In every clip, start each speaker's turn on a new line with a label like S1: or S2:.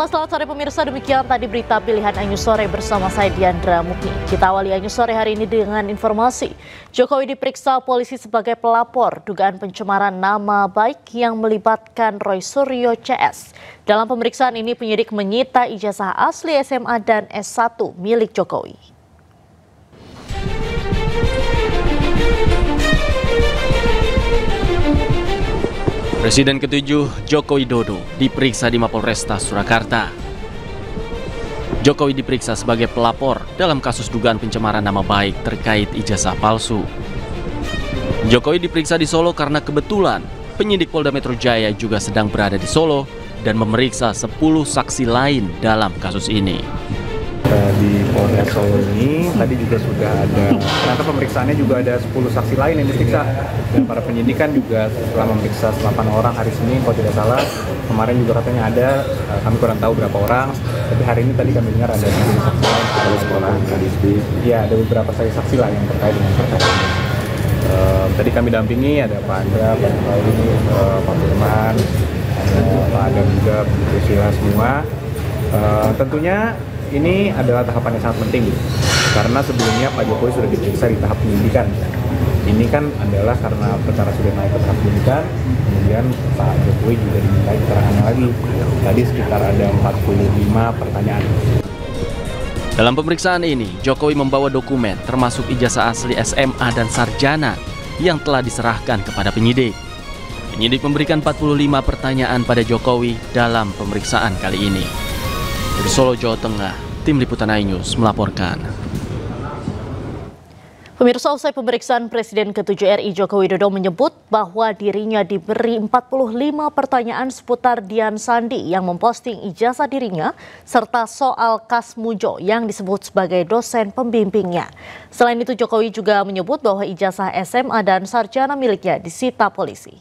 S1: Halo, selamat sore pemirsa. Demikian tadi berita pilihan Anyu Sore bersama saya Diandra Mukni. Kita awali Anyu Sore hari ini dengan informasi. Jokowi diperiksa polisi sebagai pelapor dugaan pencemaran nama baik yang melibatkan Roy Suryo CS. Dalam pemeriksaan ini penyidik menyita ijazah asli SMA dan S1 milik Jokowi.
S2: Presiden ke-7 Joko Widodo diperiksa di Mapolresta Surakarta. Jokowi diperiksa sebagai pelapor dalam kasus dugaan pencemaran nama baik terkait ijazah palsu. Jokowi diperiksa di Solo karena kebetulan penyidik Polda Metro Jaya juga sedang berada di Solo dan memeriksa 10 saksi lain dalam kasus ini.
S3: Di Polres Solo ini tadi juga sudah ada, ternyata pemeriksaannya juga ada 10 saksi lain yang diperiksa, dan para penyidik kan juga setelah memeriksa 8 orang hari Senin kalau tidak salah. Kemarin juga katanya ada, kami kurang tahu berapa orang, tapi hari ini tadi kami dengar ada 10 saksi lain. Iya, ada beberapa saksi lah yang terkait dengan perkara ini. Tadi kami dampingi ada Pak Andra, Pak Pauli, Pak Firman, Pak Adam juga, Bu Sila semua. Tentunya ini adalah tahapan yang sangat penting, karena sebelumnya Pak Jokowi sudah diperiksa di tahap penyidikan. Ini kan adalah karena perkara sudah naik ke tahap penyidikan, kemudian Pak Jokowi juga diminta keterangannya lagi. Tadi sekitar ada 45 pertanyaan.
S2: Dalam pemeriksaan ini, Jokowi membawa dokumen termasuk ijazah asli SMA dan sarjana yang telah diserahkan kepada penyidik. Penyidik memberikan 45 pertanyaan pada Jokowi dalam pemeriksaan kali ini. Dari Solo, Jawa Tengah, Tim Liputan iNews melaporkan.
S1: Pemirsa, usai pemeriksaan Presiden ke-7 RI Joko Widodo menyebut bahwa dirinya diberi 45 pertanyaan seputar Dian Sandi yang memposting ijazah dirinya serta soal Kasmujo yang disebut sebagai dosen pembimbingnya. Selain itu, Jokowi juga menyebut bahwa ijazah SMA dan sarjana miliknya disita polisi.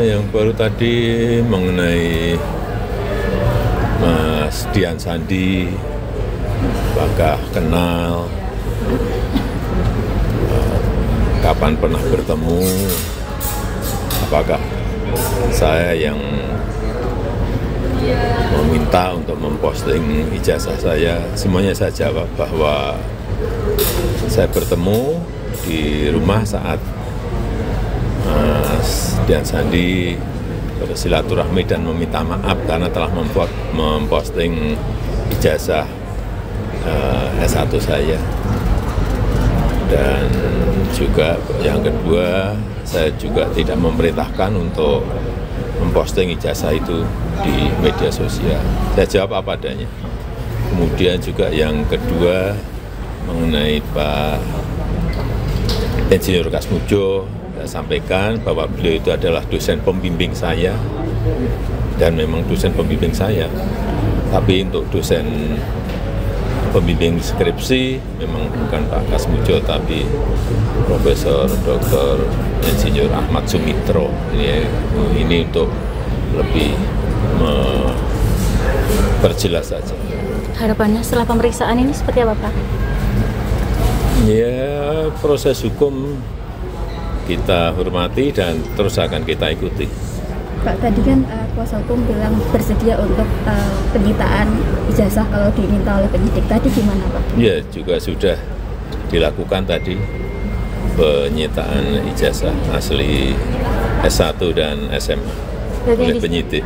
S4: Yang baru tadi mengenai Mas Dian Sandi, apakah kenal, kapan pernah bertemu, apakah saya yang meminta untuk memposting ijazah saya. Semuanya saya jawab bahwa saya bertemu di rumah saat Mas Dian Sandi bersilaturahmi dan meminta maaf karena telah memposting ijazah S1 saya. Dan juga yang kedua, saya juga tidak memerintahkan untuk memposting ijazah itu di media sosial. Saya jawab apa adanya. Kemudian juga yang kedua mengenai Pak Insinyur Kasmujo, saya sampaikan bahwa beliau itu adalah dosen pembimbing saya, dan memang dosen pembimbing saya. Tapi untuk dosen pembimbing skripsi memang bukan Pak Kasmujo, tapi Profesor Dr. Insinyur Ahmad Sumitro. Ini untuk lebih memperjelas saja.
S5: Harapannya setelah pemeriksaan ini seperti apa, Pak?
S4: Ya, proses hukum kita hormati dan terus akan kita ikuti.
S5: Pak, tadi kan kuasa hukum bilang bersedia untuk penyitaan ijazah kalau diminta oleh penyidik. Tadi gimana, Pak?
S4: Ya, juga sudah dilakukan tadi penyitaan ijazah asli S1 dan SMA oleh penyidik.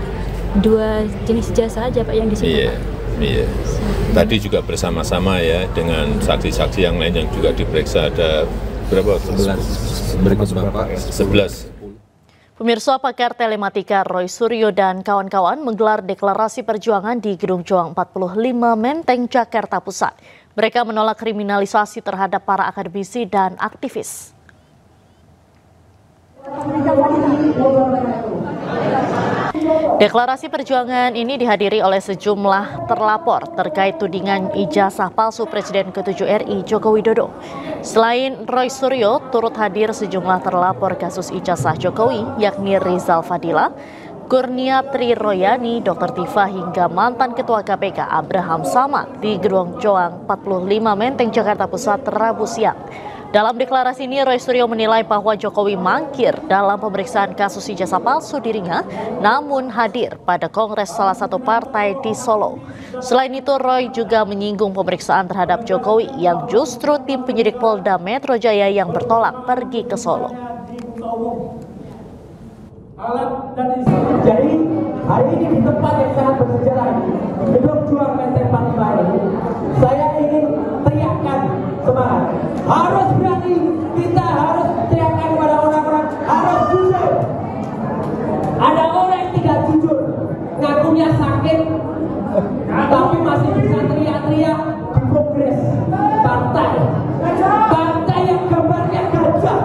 S5: Dua jenis ijazah aja, Pak, yang disita?
S4: Iya. Tadi juga bersama-sama ya dengan saksi-saksi yang lain yang juga diperiksa, ada berapa? 11.
S1: Pemirsa, pakar telematika Roy Suryo dan kawan-kawan menggelar deklarasi perjuangan di Gedung Juang 45 Menteng, Jakarta Pusat. Mereka menolak kriminalisasi terhadap para akademisi dan aktivis. Deklarasi perjuangan ini dihadiri oleh sejumlah terlapor terkait tudingan ijazah palsu Presiden ke-7 RI Joko Widodo. Selain Roy Suryo, turut hadir sejumlah terlapor kasus ijazah Jokowi, yakni Rizal Fadila, Kurniatri Royani, Dr. Tifa hingga mantan Ketua KPK Abraham Samad di Gedung Juang 45 Menteng, Jakarta Pusat Rabu siang. Dalam deklarasi ini, Roy Suryo menilai bahwa Jokowi mangkir dalam pemeriksaan kasus ijazah palsu dirinya, namun hadir pada kongres salah satu partai di Solo. Selain itu, Roy juga menyinggung pemeriksaan terhadap Jokowi yang justru tim penyidik Polda Metro Jaya yang bertolak pergi ke Solo.
S6: Jadi hari ini di tempat yang sangat bersejarah ini, Gedung Juang Menteng 45 ini, saya ingin teriakkan semangat. Harus berani, kita harus teriakkan kepada orang-orang, harus jujur. Ada orang yang tidak jujur, ngakunya sakit, tapi masih bisa teriak-teriak di kongres partai. Partai yang gambarnya gajah.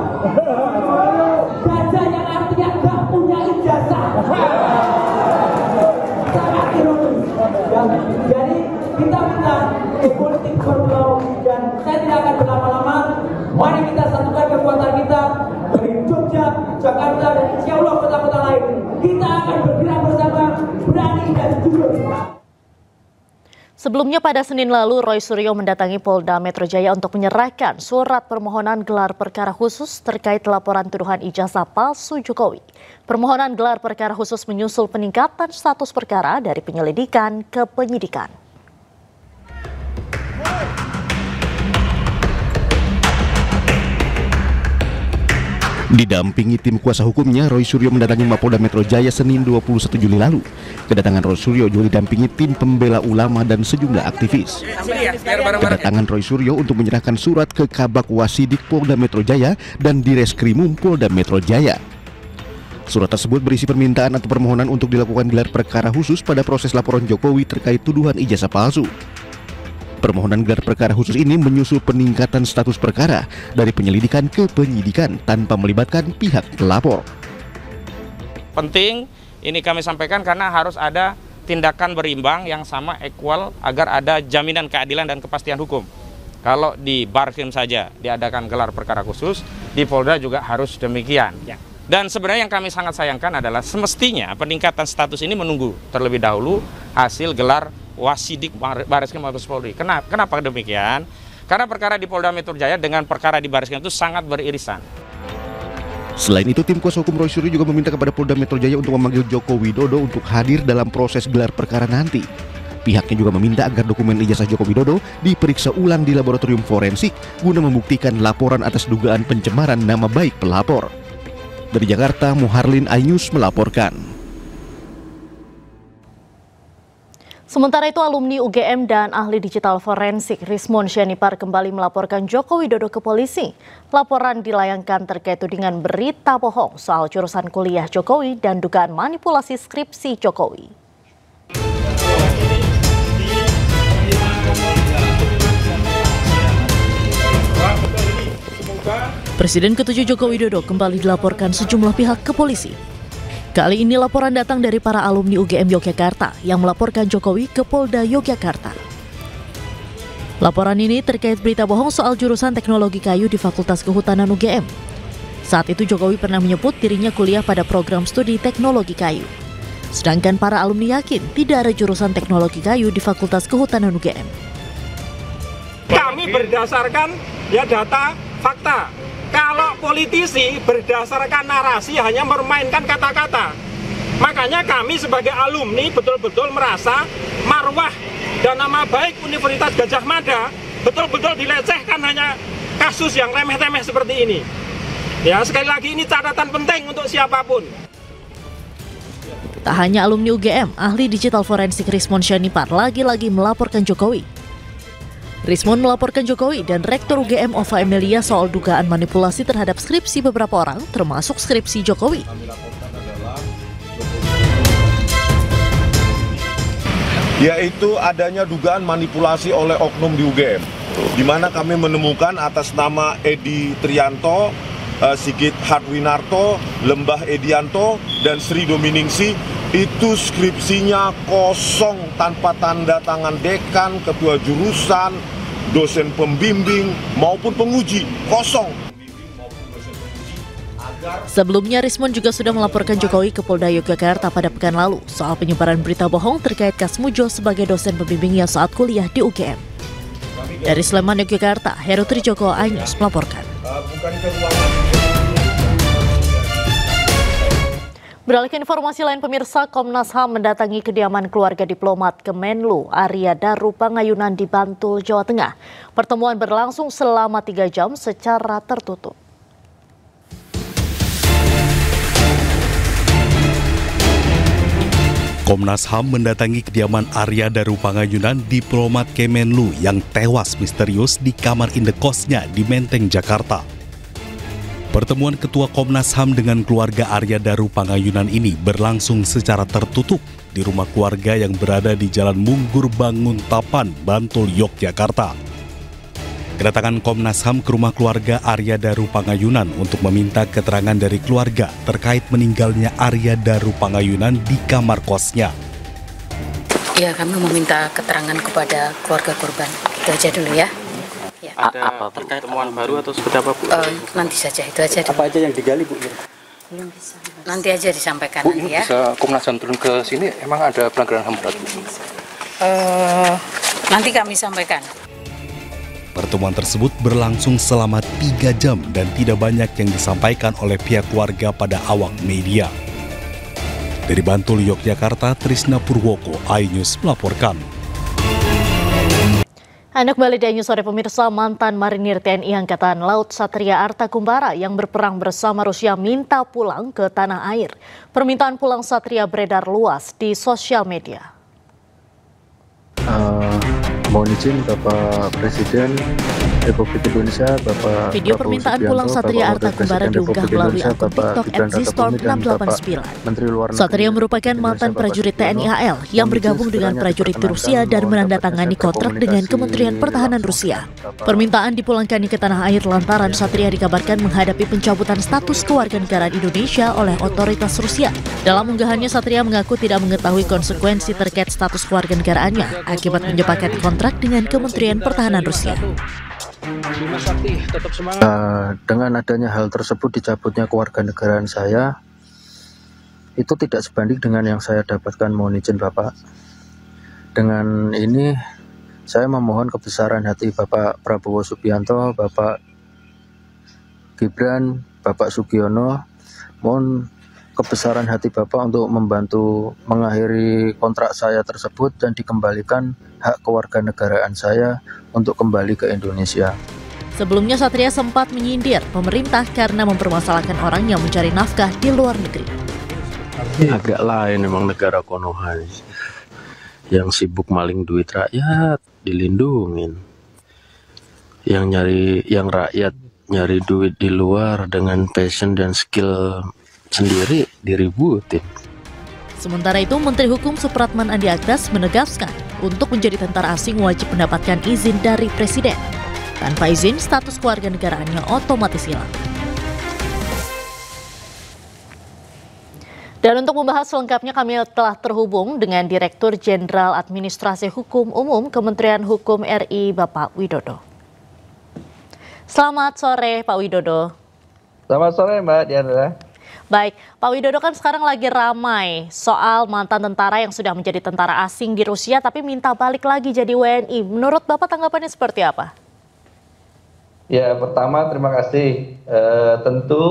S6: Gajah yang artinya gak punya ijazah. Sangat ironis. Jadi kita minta politik berlalu dan saya tidak akan berlama-lama. Mari kita satukan kekuatan kita dari Jogja, Jakarta, dan insya Allah kota-kota lain. Kita akan bergerak bersama, berani dan jujur.
S1: Sebelumnya pada Senin lalu, Roy Suryo mendatangi Polda Metro Jaya untuk menyerahkan surat permohonan gelar perkara khusus terkait laporan tuduhan ijazah palsu Jokowi. Permohonan gelar perkara khusus menyusul peningkatan status perkara dari penyelidikan ke penyidikan.
S7: Didampingi tim kuasa hukumnya, Roy Suryo mendatangi Mapolda Metro Jaya Senin 21 Juli lalu. Kedatangan Roy Suryo juga didampingi tim pembela ulama dan sejumlah aktivis. Kedatangan Roy Suryo untuk menyerahkan surat ke Kabak Wasidik Polda Metro Jaya dan Direskrimum Polda Metro Jaya. Surat tersebut berisi permintaan atau permohonan untuk dilakukan gelar perkara khusus pada proses laporan Jokowi terkait tuduhan ijazah palsu. Permohonan gelar perkara khusus ini menyusul peningkatan status perkara dari penyelidikan ke penyidikan tanpa melibatkan pihak pelapor.
S8: Penting ini kami sampaikan karena harus ada tindakan berimbang yang sama, equal, agar ada jaminan keadilan dan kepastian hukum. Kalau di Barkrim saja diadakan gelar perkara khusus, di Polda juga harus demikian. Dan sebenarnya yang kami sangat sayangkan adalah semestinya peningkatan status ini menunggu terlebih dahulu hasil gelar Wasidik Bareskrim Mabes Polri. Kenapa demikian? Karena perkara di Polda Metro Jaya dengan perkara di Bareskrim itu sangat beririsan.
S7: Selain itu, tim kuasa hukum Roy Suryo juga meminta kepada Polda Metro Jaya untuk memanggil Joko Widodo untuk hadir dalam proses gelar perkara nanti. Pihaknya juga meminta agar dokumen ijazah Joko Widodo diperiksa ulang di laboratorium forensik guna membuktikan laporan atas dugaan pencemaran nama baik pelapor. Dari Jakarta, Muharlin Ainus melaporkan.
S1: Sementara itu, alumni UGM dan ahli digital forensik Rismon Syanipar kembali melaporkan Joko Widodo ke polisi. Laporan dilayangkan terkait tudingan berita bohong soal jurusan kuliah Jokowi dan dugaan manipulasi skripsi Jokowi. Presiden ke-7 Joko Widodo kembali dilaporkan sejumlah pihak ke polisi. Kali ini laporan datang dari para alumni UGM Yogyakarta yang melaporkan Jokowi ke Polda Yogyakarta. Laporan ini terkait berita bohong soal jurusan teknologi kayu di Fakultas Kehutanan UGM. Saat itu Jokowi pernah menyebut dirinya kuliah pada program studi teknologi kayu. Sedangkan para alumni yakin tidak ada jurusan teknologi kayu di Fakultas Kehutanan UGM.
S9: Kami berdasarkan data, fakta. Kalau politisi berdasarkan narasi hanya memainkan kata-kata. Makanya kami sebagai alumni betul-betul merasa marwah dan nama baik Universitas Gadjah Mada betul-betul dilecehkan hanya kasus yang remeh-temeh seperti ini. Ya, sekali lagi ini catatan penting untuk siapapun.
S1: Tak hanya alumni UGM, ahli digital forensik Rismon Syanipar lagi-lagi melaporkan Jokowi. Rismon melaporkan Jokowi dan Rektor UGM Ova Emilia soal dugaan manipulasi terhadap skripsi beberapa orang, termasuk skripsi Jokowi.
S10: Yaitu adanya dugaan manipulasi oleh oknum di UGM, di mana kami menemukan atas nama Edi Trianto, Sigit Harwinarto, Lembah Edianto, dan Sri Dominingsi, itu skripsinya kosong tanpa tanda tangan dekan, ketua jurusan, dosen pembimbing maupun penguji, kosong.
S1: Sebelumnya, Rismon juga sudah melaporkan Jokowi ke Polda Yogyakarta pada pekan lalu soal penyebaran berita bohong terkait Kasmujo sebagai dosen pembimbingnya saat kuliah di UGM. Dari Sleman, Yogyakarta, Heru Trijoko Ainus melaporkan.
S10: bukan ke ruangan.
S1: Beralih ke informasi lain, pemirsa, Komnas HAM mendatangi kediaman keluarga diplomat Kemenlu Arya Daru Pangayunan di Bantul, Jawa Tengah. Pertemuan berlangsung selama 3 jam secara tertutup.
S11: Komnas HAM mendatangi kediaman Arya Daru Pangayunan, diplomat Kemenlu yang tewas misterius di kamar indekosnya di Menteng, Jakarta. Pertemuan Ketua Komnas HAM dengan keluarga Arya Daru Pangayunan ini berlangsung secara tertutup di rumah keluarga yang berada di Jalan Munggur Banguntapan, Bantul, Yogyakarta. Kedatangan Komnas HAM ke rumah keluarga Arya Daru Pangayunan untuk meminta keterangan dari keluarga terkait meninggalnya Arya Daru Pangayunan di kamar kosnya.
S12: Ya, kami meminta keterangan kepada keluarga korban. Itu aja dulu ya.
S13: Apa pertemuan baru atau seperti apa, Bu?
S12: Nanti saja, itu aja.
S13: Apa aja yang digali, Bu?
S12: Belum bisa. Nanti aja disampaikan,
S13: Bu,
S12: nanti ya.
S13: Bisa Komnas HAM turun ke sini, emang ada pelanggaran HAM berat, Bu?
S12: Nanti kami sampaikan.
S11: Pertemuan tersebut berlangsung selama 3 jam dan tidak banyak yang disampaikan oleh pihak keluarga pada awak media. Dari Bantul, Yogyakarta, Trisna Purwoko, iNews melaporkan.
S1: Anda kembali di iNews Sore, pemirsa. Mantan Marinir TNI Angkatan Laut Satria Arta Kumbara yang berperang bersama Rusia minta pulang ke tanah air. Permintaan pulang Satria beredar luas di sosial media.
S14: Mohon izin Bapak Presiden Republik Indonesia, Bapak
S1: Video
S14: Prabowo
S1: permintaan
S14: Subianto,
S1: pulang Satria
S14: Bapak
S1: Arta
S14: Wakil
S1: Kumbara
S14: Presiden
S1: diunggah
S14: Republik
S1: melalui
S14: Indonesia,
S1: akun
S14: Bapak
S1: TikTok
S14: Gibran
S1: @zstorm
S14: Rakabuming, dan Bapak
S1: 689.
S14: Menteri Luar Negeri
S1: Satria merupakan mantan prajurit TNI AL yang bergabung dengan prajurit di Rusia dan menandatangani kontrak dengan Kementerian Pertahanan Rusia. Permintaan dipulangkannya ke tanah air lantaran Satria dikabarkan menghadapi pencabutan status kewarganegaraan Indonesia oleh otoritas Rusia. Dalam unggahannya, Satria mengaku tidak mengetahui konsekuensi terkait status kewarganegaraannya akibat menyepakati kontrak dengan Kementerian Pertahanan Rusia.
S14: Dengan adanya hal tersebut, dicabutnya kewarganegaraan saya, itu tidak sebanding dengan yang saya dapatkan. Mohon izin Bapak, dengan ini saya memohon kebesaran hati Bapak Prabowo Subianto, Bapak Gibran, Bapak Sugiono, mohon kebesaran hati Bapak untuk membantu mengakhiri kontrak saya tersebut dan dikembalikan hak kewarganegaraan saya untuk kembali ke Indonesia.
S1: Sebelumnya Satria sempat menyindir pemerintah karena mempermasalahkan orang yang mencari nafkah di luar negeri.
S15: Agak lain memang negara Konoha yang sibuk maling duit rakyat dilindungin, yang rakyat nyari duit di luar dengan passion dan skill sendiri diributin.
S1: Sementara itu, Menteri Hukum Supratman Andi Akdas menegaskan untuk menjadi tentara asing wajib mendapatkan izin dari Presiden. Tanpa izin, status kewarganegaraannya otomatis hilang. Dan untuk membahas selengkapnya, kami telah terhubung dengan Direktur Jenderal Administrasi Hukum Umum Kementerian Hukum RI, Bapak Widodo. Selamat sore, Pak Widodo.
S16: Selamat sore, Mbak Diana.
S1: Baik, Pak Widodo, kan sekarang lagi ramai soal mantan tentara yang sudah menjadi tentara asing di Rusia tapi minta balik lagi jadi WNI. Menurut Bapak tanggapannya seperti apa?
S16: Ya, pertama terima kasih. Tentu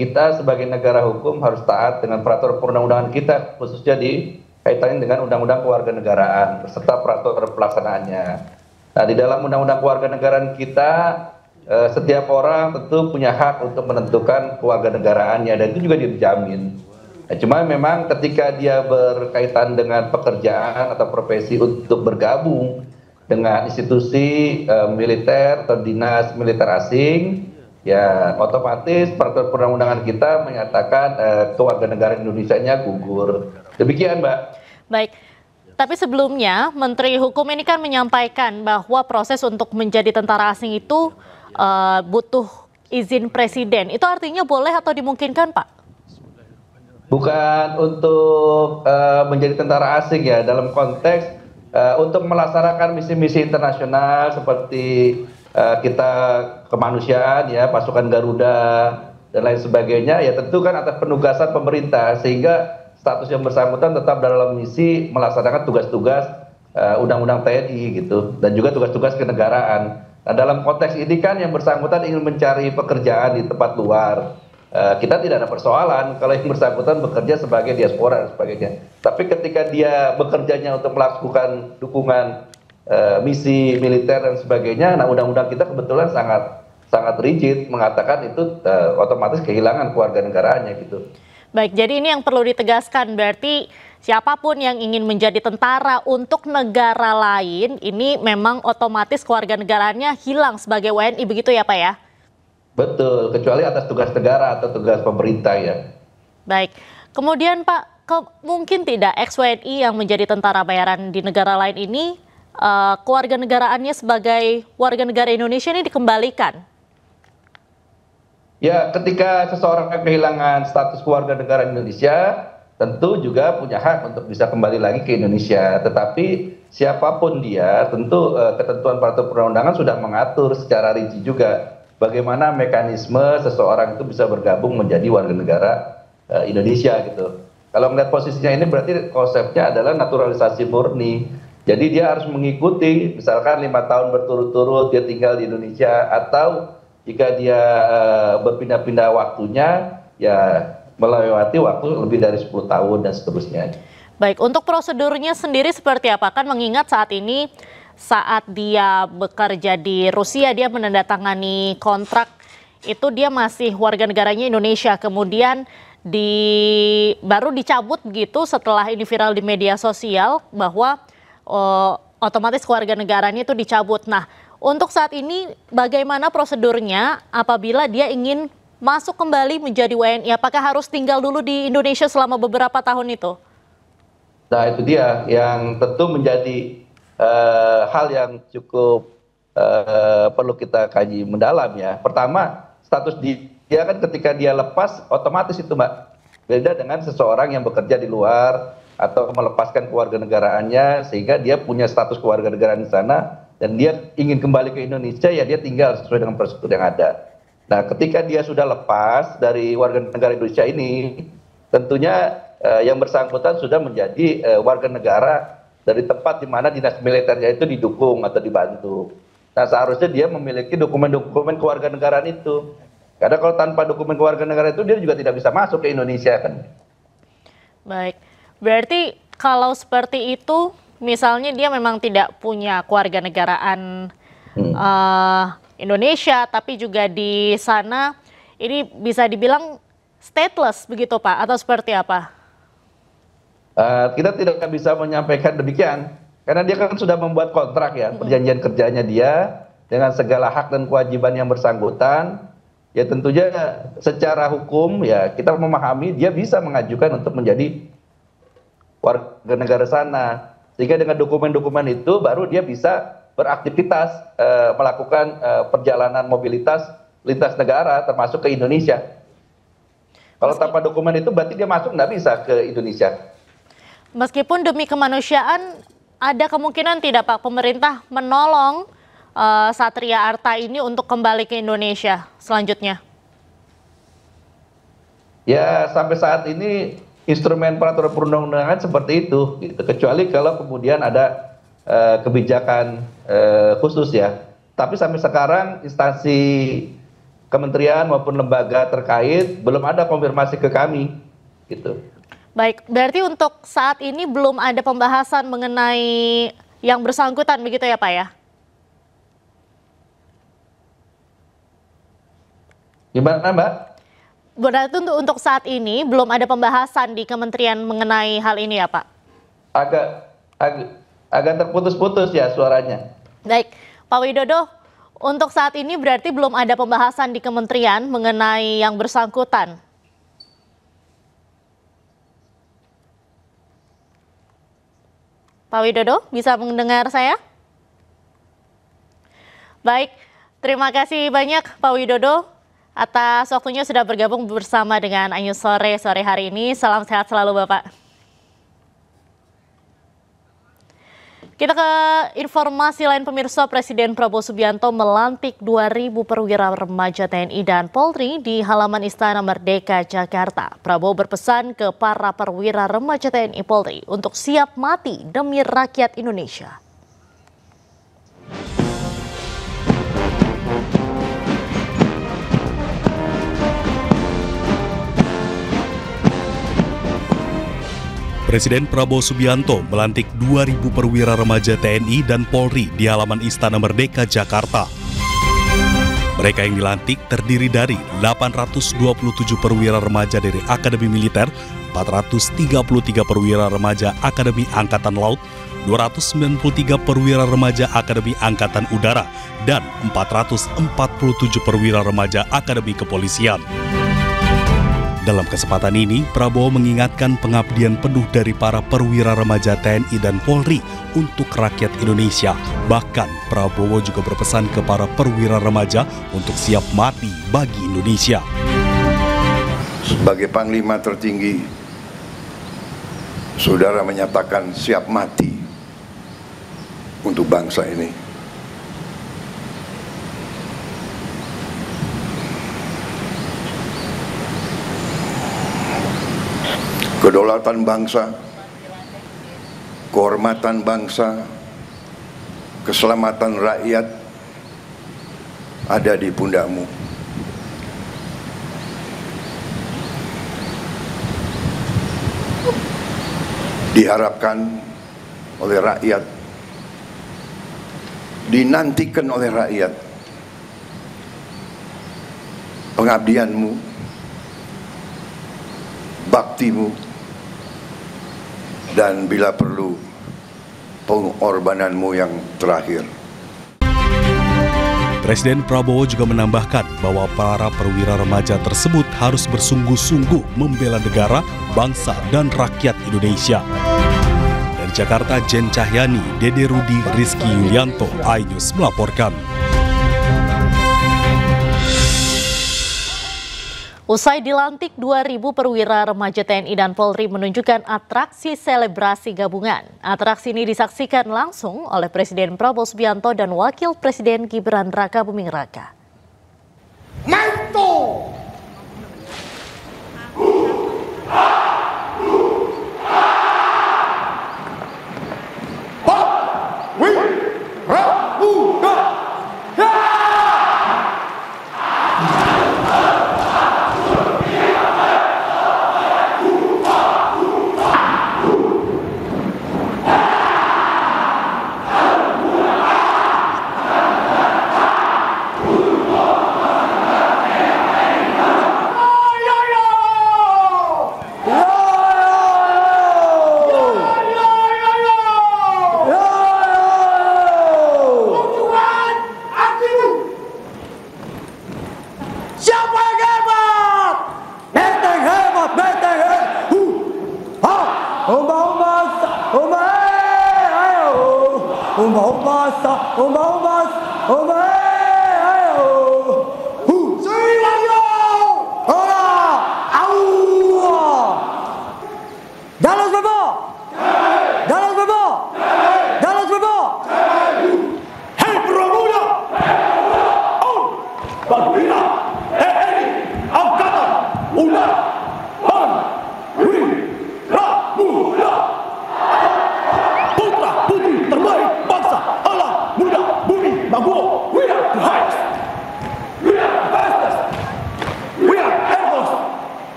S16: kita sebagai negara hukum harus taat dengan peraturan perundang-undangan kita, khususnya di kaitannya dengan Undang-Undang Kewarganegaraan beserta peraturan pelaksanaannya. Nah, di dalam Undang-Undang Kewarganegaraan kita, setiap orang tentu punya hak untuk menentukan kewarganegaraannya dan itu juga dijamin. Nah, cuma memang ketika dia berkaitan dengan pekerjaan atau profesi untuk bergabung dengan institusi militer atau dinas militer asing, ya otomatis peraturan perundang-undangan kita menyatakan kewarganegaraan Indonesianya gugur. Demikian, Mbak.
S1: Baik. Tapi sebelumnya Menteri Hukum ini kan menyampaikan bahwa proses untuk menjadi tentara asing itu butuh izin Presiden. Itu artinya boleh atau dimungkinkan, Pak?
S16: Bukan untuk menjadi tentara asing ya, dalam konteks untuk melaksanakan misi-misi internasional seperti kita kemanusiaan ya, pasukan Garuda dan lain sebagainya, ya tentu kan atas penugasan pemerintah sehingga status yang bersangkutan tetap dalam misi melaksanakan tugas-tugas undang-undang TNI gitu dan juga tugas-tugas kenegaraan. Nah, dalam konteks ini kan yang bersangkutan ingin mencari pekerjaan di tempat luar. Kita tidak ada persoalan kalau yang bersangkutan bekerja sebagai diaspora dan sebagainya. Tapi ketika dia bekerjanya untuk melakukan dukungan misi militer dan sebagainya, nah undang-undang kita kebetulan sangat rigid mengatakan itu otomatis kehilangan kewarganegaraannya gitu.
S1: Baik, jadi ini yang perlu ditegaskan, berarti siapapun yang ingin menjadi tentara untuk negara lain, ini memang otomatis kewarganegaraannya hilang sebagai WNI, begitu ya Pak ya?
S16: Betul, kecuali atas tugas negara atau tugas pemerintah ya.
S1: Baik, kemudian Pak, mungkin tidak ex-WNI yang menjadi tentara bayaran di negara lain ini, kewarganegaraannya sebagai warga negara Indonesia ini dikembalikan?
S16: Ya, ketika seseorang kehilangan status kewarganegaraan Indonesia, tentu juga punya hak untuk bisa kembali lagi ke Indonesia. Tetapi siapapun dia, tentu ketentuan peraturan perundang-undangan sudah mengatur secara rinci juga bagaimana mekanisme seseorang itu bisa bergabung menjadi warga negara Indonesia gitu. Kalau melihat posisinya ini berarti konsepnya adalah naturalisasi murni. Jadi dia harus mengikuti, misalkan 5 tahun berturut-turut dia tinggal di Indonesia, atau jika dia berpindah-pindah waktunya, ya melewati waktu lebih dari 10 tahun dan seterusnya.
S1: Baik, untuk prosedurnya sendiri seperti apa? Kan mengingat saat ini, saat dia bekerja di Rusia, dia menandatangani kontrak, itu dia masih warga negaranya Indonesia, kemudian baru dicabut begitu setelah ini viral di media sosial bahwa otomatis kewarganegaranya itu dicabut. Nah, untuk saat ini bagaimana prosedurnya apabila dia ingin masuk kembali menjadi WNI? Apakah harus tinggal dulu di Indonesia selama beberapa tahun itu?
S16: Nah, itu dia yang tentu menjadi hal yang cukup perlu kita kaji mendalam ya. Pertama, status dia kan ketika dia lepas otomatis itu Mbak. Beda dengan seseorang yang bekerja di luar atau melepaskan kewarganegaraannya sehingga dia punya status kewarganegaraan di sana dan dia ingin kembali ke Indonesia, ya dia tinggal sesuai dengan prosedur yang ada. Nah, ketika dia sudah lepas dari warga negara Indonesia ini, tentunya yang bersangkutan sudah menjadi warga negara dari tempat di mana dinas militernya itu didukung atau dibantu. Nah, seharusnya dia memiliki dokumen-dokumen kewarganegaraan itu. Karena kalau tanpa dokumen kewarganegaraan itu dia juga tidak bisa masuk ke Indonesia kan.
S1: Baik, berarti kalau seperti itu, misalnya dia memang tidak punya kewarganegaraan Indonesia, tapi juga di sana ini bisa dibilang stateless begitu Pak, atau seperti apa?
S16: Kita tidak bisa menyampaikan demikian, karena dia kan sudah membuat kontrak ya, perjanjian kerjanya dia dengan segala hak dan kewajiban yang bersangkutan. Ya tentunya secara hukum ya kita memahami dia bisa mengajukan untuk menjadi warga negara sana. Sehingga dengan dokumen-dokumen itu baru dia bisa beraktivitas, melakukan perjalanan mobilitas lintas negara termasuk ke Indonesia. Kalau tanpa dokumen itu berarti dia masuk nggak bisa ke Indonesia.
S1: Meskipun demi kemanusiaan, ada kemungkinan tidak Pak pemerintah menolong Satria Arta ini untuk kembali ke Indonesia selanjutnya?
S16: Ya sampai saat ini instrumen peraturan perundang-undangan seperti itu, gitu. Kecuali kalau kemudian ada kebijakan khusus ya. Tapi sampai sekarang instansi kementerian maupun lembaga terkait belum ada konfirmasi ke kami, gitu.
S1: Baik, berarti untuk saat ini belum ada pembahasan mengenai yang bersangkutan begitu ya Pak ya?
S16: Gimana Mbak?
S1: Berarti untuk saat ini belum ada pembahasan di kementerian mengenai hal ini ya Pak?
S16: Agak terputus-putus ya suaranya.
S1: Baik, Pak Widodo, untuk saat ini berarti belum ada pembahasan di kementerian mengenai yang bersangkutan? Pak Widodo, bisa mendengar saya? Baik, terima kasih banyak Pak Widodo atas waktunya sudah bergabung bersama dengan Anyu sore hari ini. Salam sehat selalu Bapak. Kita ke informasi lain pemirsa, Presiden Prabowo Subianto melantik 2.000 perwira remaja TNI dan Polri di halaman Istana Merdeka, Jakarta. Prabowo berpesan ke para perwira remaja TNI Polri untuk siap mati demi rakyat Indonesia.
S11: Presiden Prabowo Subianto melantik 2.000 perwira remaja TNI dan Polri di halaman Istana Merdeka, Jakarta. Mereka yang dilantik terdiri dari 827 perwira remaja dari Akademi Militer, 433 perwira remaja Akademi Angkatan Laut, 293 perwira remaja Akademi Angkatan Udara, dan 447 perwira remaja Akademi Kepolisian. Dalam kesempatan ini, Prabowo mengingatkan pengabdian penuh dari para perwira remaja TNI dan Polri untuk rakyat Indonesia. Bahkan, Prabowo juga berpesan ke para perwira remaja untuk siap mati bagi Indonesia.
S17: Sebagai Panglima tertinggi, saudara menyatakan siap mati untuk bangsa ini. Kedaulatan bangsa, kehormatan bangsa, keselamatan rakyat ada di pundakmu. Diharapkan oleh rakyat, dinantikan oleh rakyat, pengabdianmu, baktimu, dan bila perlu pengorbananmu yang terakhir.
S11: Presiden Prabowo juga menambahkan bahwa para perwira remaja tersebut harus bersungguh-sungguh membela negara, bangsa, dan rakyat Indonesia. Dari Jakarta, Jen Cahyani, Dede Rudi, Rizky Yulianto, iNews melaporkan.
S1: Usai dilantik, 2.000 perwira remaja TNI dan Polri menunjukkan atraksi selebrasi gabungan. Atraksi ini disaksikan langsung oleh Presiden Prabowo Subianto dan Wakil Presiden Gibran Raka Buming Raka.
S6: Manto!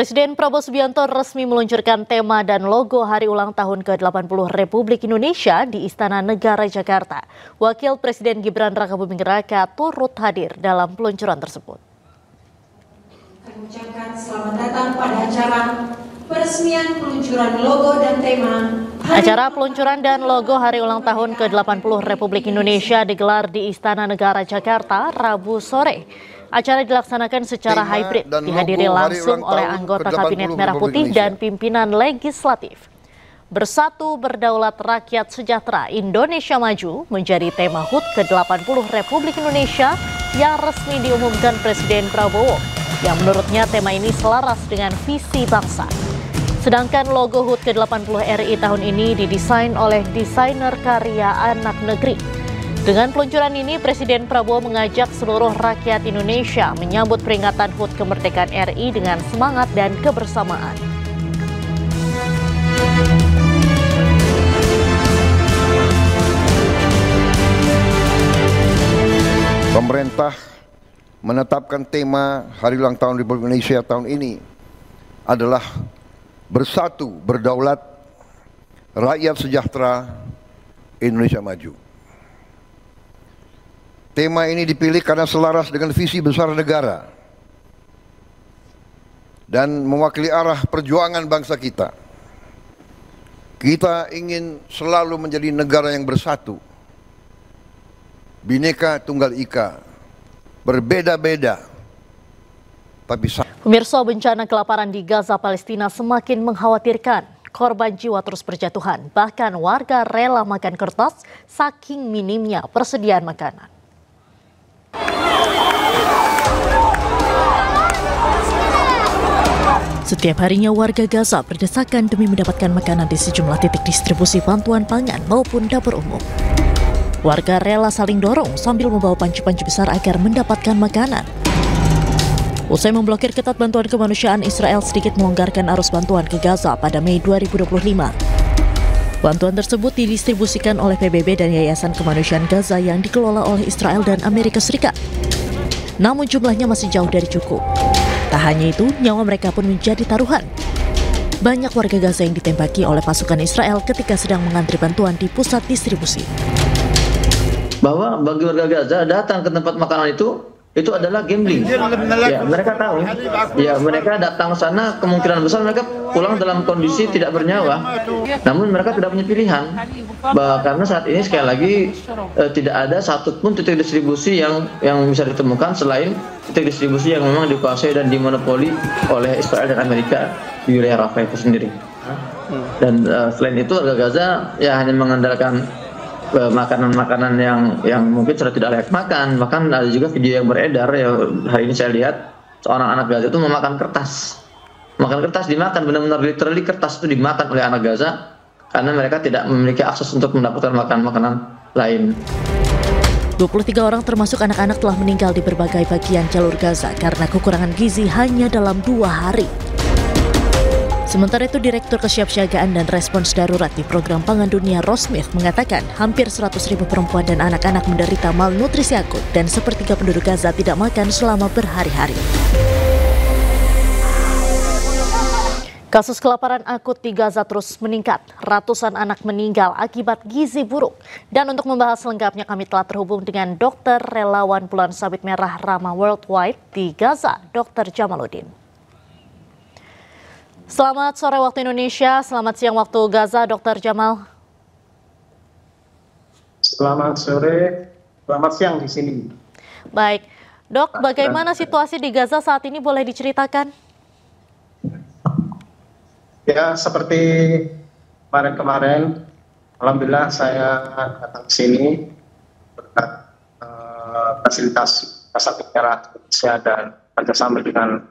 S1: Presiden Prabowo Subianto resmi meluncurkan tema dan logo Hari Ulang Tahun ke-80 Republik Indonesia di Istana Negara Jakarta. Wakil Presiden Gibran Raka Buming Raka turut hadir dalam peluncuran tersebut.
S18: Kami ucapkan selamat datang pada acara peresmian peluncuran logo dan tema.
S1: Acara peluncuran dan logo Hari Ulang Tahun ke-80 Republik Indonesia digelar di Istana Negara Jakarta Rabu sore. Acara dilaksanakan secara hybrid, dihadiri langsung oleh anggota Kabinet Merah Putih dan pimpinan legislatif. Bersatu Berdaulat Rakyat Sejahtera Indonesia Maju menjadi tema HUT ke-80 Republik Indonesia yang resmi diumumkan Presiden Prabowo, yang menurutnya tema ini selaras dengan visi bangsa. Sedangkan logo HUT ke-80 RI tahun ini didesain oleh desainer karya anak negeri. Dengan peluncuran ini, Presiden Prabowo mengajak seluruh rakyat Indonesia menyambut peringatan HUT kemerdekaan RI dengan semangat dan kebersamaan.
S17: Pemerintah menetapkan tema Hari Ulang Tahun Republik Indonesia tahun ini adalah bersatu, berdaulat, rakyat sejahtera, Indonesia maju. Tema ini dipilih karena selaras dengan visi besar negara dan mewakili arah perjuangan bangsa kita. Kita ingin selalu menjadi negara yang bersatu, Bhinneka Tunggal Ika, berbeda-beda, tapi
S1: Pemirsa, bencana kelaparan di Gaza, Palestina semakin mengkhawatirkan. Korban jiwa terus berjatuhan, bahkan warga rela makan kertas saking minimnya persediaan makanan. Setiap harinya warga Gaza berdesakan demi mendapatkan makanan di sejumlah titik distribusi bantuan pangan maupun dapur umum. Warga rela saling dorong sambil membawa panci-panci besar agar mendapatkan makanan. Usai memblokir ketat bantuan kemanusiaan, Israel sedikit melonggarkan arus bantuan ke Gaza pada Mei 2025. Bantuan tersebut didistribusikan oleh PBB dan Yayasan Kemanusiaan Gaza yang dikelola oleh Israel dan Amerika Serikat. Namun jumlahnya masih jauh dari cukup. Tak hanya itu, nyawa mereka pun menjadi taruhan. Banyak warga Gaza yang ditembaki oleh pasukan Israel ketika sedang mengantri bantuan di pusat distribusi.
S14: Bahwa bagi warga Gaza datang ke tempat makanan itu adalah gambling. Ya, mereka tahu. Ya, mereka datang ke sana kemungkinan besar mereka pulang dalam kondisi tidak bernyawa. Namun mereka tidak punya pilihan. Karena saat ini sekali lagi tidak ada satupun titik distribusi yang bisa ditemukan selain titik distribusi yang memang dikuasai dan dimonopoli oleh Israel dan Amerika di wilayah Rafah itu sendiri. Dan selain itu warga Gaza ya hanya mengandalkan makanan-makanan yang mungkin sudah tidak layak makan. Bahkan ada juga video yang beredar ya, hari ini saya lihat seorang anak Gaza itu memakan kertas. Makan kertas dimakan, benar-benar literally kertas itu dimakan oleh anak Gaza karena mereka tidak memiliki akses untuk mendapatkan makanan lain.
S1: 23 orang termasuk anak-anak telah meninggal di berbagai bagian jalur Gaza karena kekurangan gizi hanya dalam 2 hari. Sementara itu, Direktur Kesiapsiagaan dan Respons Darurat di Program Pangan Dunia Rosmith mengatakan hampir 100.000 perempuan dan anak-anak menderita malnutrisi akut dan sepertiga penduduk Gaza tidak makan selama berhari-hari. Kasus kelaparan akut di Gaza terus meningkat. Ratusan anak meninggal akibat gizi buruk. Dan untuk membahas selengkapnya kami telah terhubung dengan dokter relawan Bulan Sabit Merah Rama Worldwide di Gaza, Dr. Jamaluddin. Selamat sore waktu Indonesia, selamat siang waktu Gaza, Dr. Jamal.
S19: Selamat sore, selamat siang di sini.
S1: Baik, Dok, bagaimana situasi di Gaza saat ini, boleh diceritakan?
S19: Ya, seperti kemarin-kemarin, alhamdulillah saya datang ke sini berkat fasilitas Sabit Merah Indonesia dan kerjasama dengan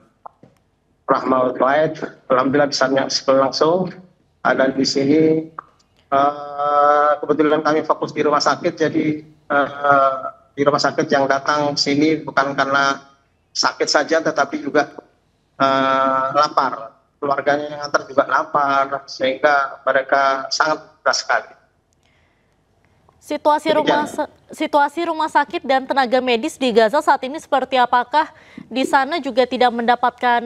S19: Rahma Worldwide, alhamdulillah bisa menyaksikan langsung. Dan di sini kebetulan kami fokus di rumah sakit, jadi di rumah sakit yang datang sini bukan karena sakit saja, tetapi juga lapar. Keluarganya yang antar juga lapar, sehingga mereka sangat berat sekali.
S1: Situasi rumah sakit dan tenaga medis di Gaza saat ini seperti apakah? Di sana juga tidak mendapatkan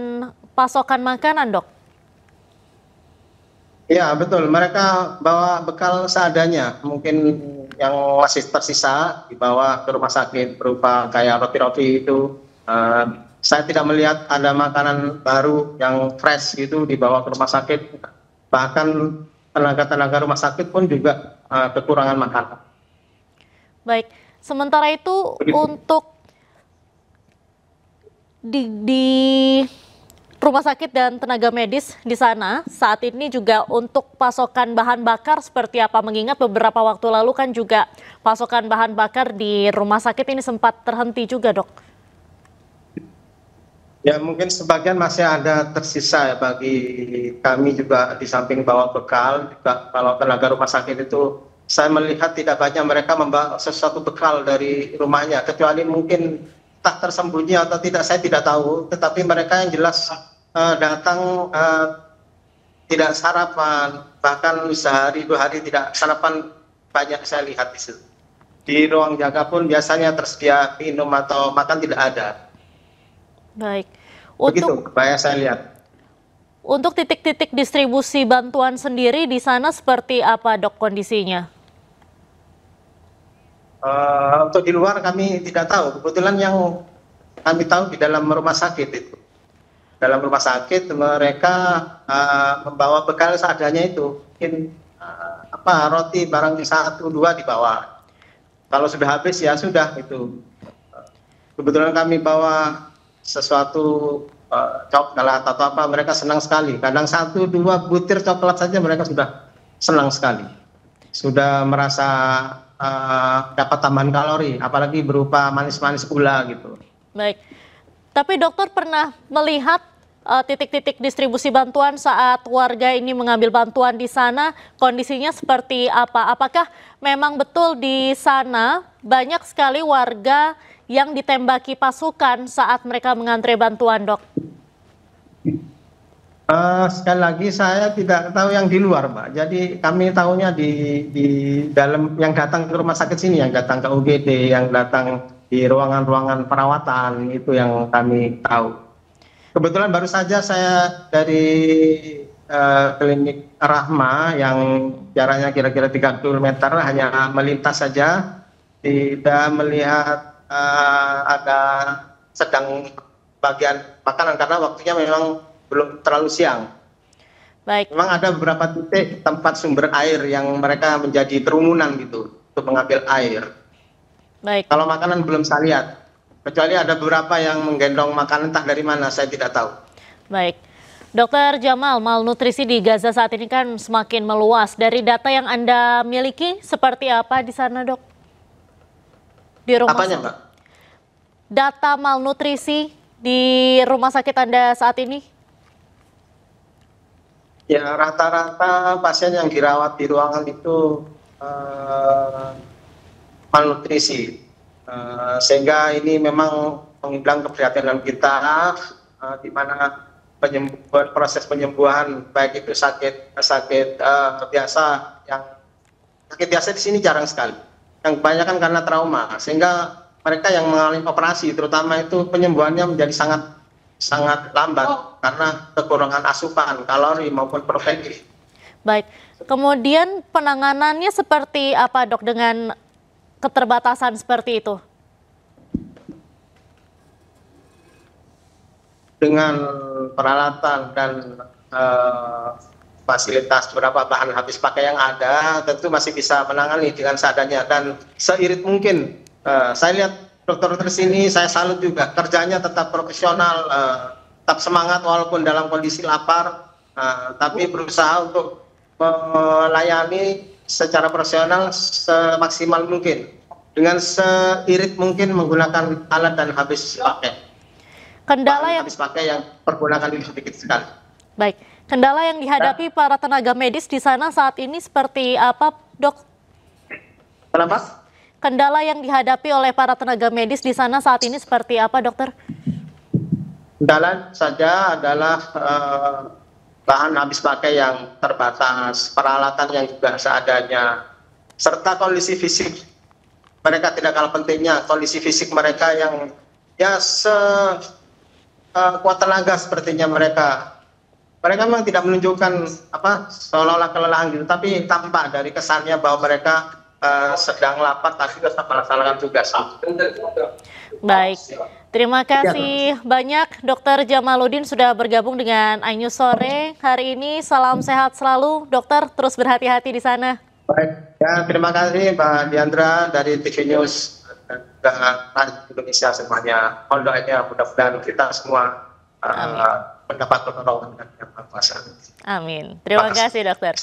S1: pasokan makanan, Dok?
S19: Ya, betul. Mereka bawa bekal seadanya. Mungkin yang masih tersisa dibawa ke rumah sakit berupa kayak roti-roti itu. Saya tidak melihat ada makanan baru yang fresh gitu dibawa ke rumah sakit. Bahkan tenaga-tenaga rumah sakit pun juga kekurangan makanan.
S1: Baik, sementara itu untuk di rumah sakit dan tenaga medis di sana saat ini juga untuk pasokan bahan bakar seperti apa? Mengingat beberapa waktu lalu kan juga pasokan bahan bakar di rumah sakit ini sempat terhenti juga, Dok.
S19: Ya mungkin sebagian masih ada tersisa ya, bagi kami juga di samping bawa bekal, juga kalau tenaga rumah sakit itu saya melihat tidak banyak mereka membawa sesuatu bekal dari rumahnya, kecuali mungkin tak tersembunyi atau tidak, saya tidak tahu, tetapi mereka yang jelas datang tidak sarapan, bahkan sehari 2 hari tidak sarapan, banyak saya lihat di situ. Di ruang jaga pun biasanya tersedia minum atau makan tidak ada.
S1: Baik.
S19: Begitu, Mbak, saya lihat.
S1: Untuk titik-titik distribusi bantuan sendiri di sana seperti apa, Dok, kondisinya?
S19: Untuk di luar kami tidak tahu. Kebetulan yang kami tahu di dalam rumah sakit itu. Dalam rumah sakit mereka membawa bekal seadanya itu. Mungkin roti barang 1-2 dibawa. Kalau sudah habis ya sudah itu. Kebetulan kami bawa sesuatu coklat atau apa, mereka senang sekali. Kadang 1-2 butir coklat saja mereka sudah senang sekali, sudah merasa dapat tambahan kalori, apalagi berupa manis-manis gula gitu.
S1: Baik, tapi dokter pernah melihat titik-titik distribusi bantuan saat warga ini mengambil bantuan di sana, kondisinya seperti apa? Apakah memang betul di sana banyak sekali warga yang ditembaki pasukan saat mereka mengantre bantuan, Dok?
S19: Sekali lagi saya tidak tahu yang di luar, Mbak. Jadi kami tahunya di dalam, yang datang ke rumah sakit sini, yang datang ke UGD, yang datang di ruangan-ruangan perawatan, itu yang kami tahu. Kebetulan baru saja saya dari klinik Rahma yang jaraknya kira-kira 3 km, hanya melintas saja, tidak melihat ada sedang bagian makanan karena waktunya memang belum terlalu siang.
S1: Baik.
S19: Memang ada beberapa titik tempat sumber air yang mereka menjadi kerumunan gitu untuk mengambil air.
S1: Baik.
S19: Kalau makanan belum saya lihat, kecuali ada beberapa yang menggendong makanan entah dari mana, saya tidak tahu.
S1: Baik. Dokter Jamal, malnutrisi di Gaza saat ini kan semakin meluas. Dari data yang Anda miliki, seperti apa di sana, Dok? Di rumah
S19: Apanya, Mbak?
S1: Data malnutrisi di rumah sakit Anda saat ini?
S19: Ya, rata-rata pasien yang dirawat di ruangan itu malnutrisi. Sehingga ini memang mengundang keprihatinan kita, di mana proses penyembuhan baik itu sakit biasa, yang sakit biasa di sini jarang sekali. Yang kebanyakan karena trauma, sehingga mereka yang mengalami operasi terutama itu penyembuhannya menjadi sangat lambat karena kekurangan asupan kalori maupun protein.
S1: Baik, kemudian penanganannya seperti apa, Dok, dengan keterbatasan seperti itu?
S19: Dengan peralatan dan fasilitas beberapa bahan habis pakai yang ada, tentu masih bisa menangani dengan seadanya dan seirit mungkin. Saya lihat dokter-dokter sini, saya salut juga, kerjanya tetap profesional, tetap semangat walaupun dalam kondisi lapar, tapi berusaha untuk melayani secara profesional semaksimal mungkin, dengan seirit mungkin menggunakan alat dan habis pakai.
S1: Kendala yang
S19: habis pakai yang pergunakan itu sedikit sekali.
S1: Baik, kendala yang dihadapi para tenaga medis di sana saat ini seperti apa, Dok?
S19: Kenapa?
S1: Kendala yang dihadapi oleh para tenaga medis di sana saat ini seperti apa, Dokter?
S19: Kendala saja adalah bahan habis pakai yang terbatas, peralatan yang juga seadanya, serta kondisi fisik mereka tidak kalah pentingnya, kondisi fisik mereka yang ya kuat tenaga sepertinya mereka. Mereka memang tidak menunjukkan seolah-olah kelelahan gitu, tapi tampak dari kesannya bahwa mereka sedang lapar tapi tetap melaksanakan tugas.
S1: Baik, terima kasih banyak Dr. Jamaluddin sudah bergabung dengan iNews Sore hari ini. Salam sehat selalu, Dokter. Terus berhati-hati di sana.
S19: Baik, ya terima kasih Mbak Diandra dari TV News dan Indonesia semuanya. Mohon doanya mudah-mudahan kita semua mendapat pertolongan dan kuasa.
S1: Amin. Terima kasih, Dokter.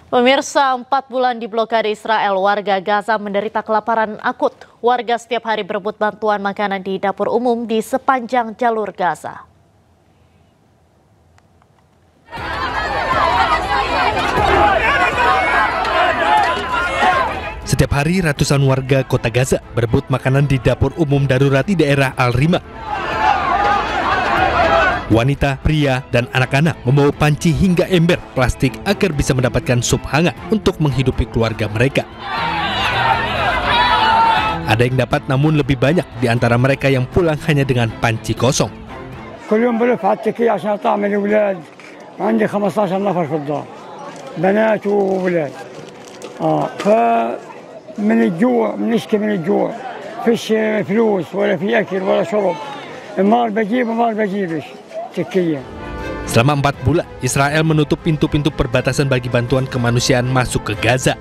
S1: Pemirsa, 4 bulan di blokade Israel, warga Gaza menderita kelaparan akut. Warga setiap hari berebut bantuan makanan di dapur umum di sepanjang jalur Gaza.
S11: Setiap hari ratusan warga kota Gaza berebut makanan di dapur umum darurat di daerah Al-Rima. Wanita, pria, dan anak-anak membawa panci hingga ember plastik agar bisa mendapatkan sup hangat untuk menghidupi keluarga mereka. Ada yang dapat, namun lebih banyak di antara mereka yang pulang hanya dengan panci kosong.
S20: كل يوم بلف على التكية عشان أطعم الأولاد، عندي 15 نفر في الدار، بنات وأولاد. فمن الجوع بنشكي من الجوع، فيش فلوس ولا في أكل ولا شرب، المال بجيب ومال بجيبش تكية.
S11: Selama 4 bulan, Israel menutup pintu-pintu perbatasan bagi bantuan kemanusiaan masuk ke Gaza.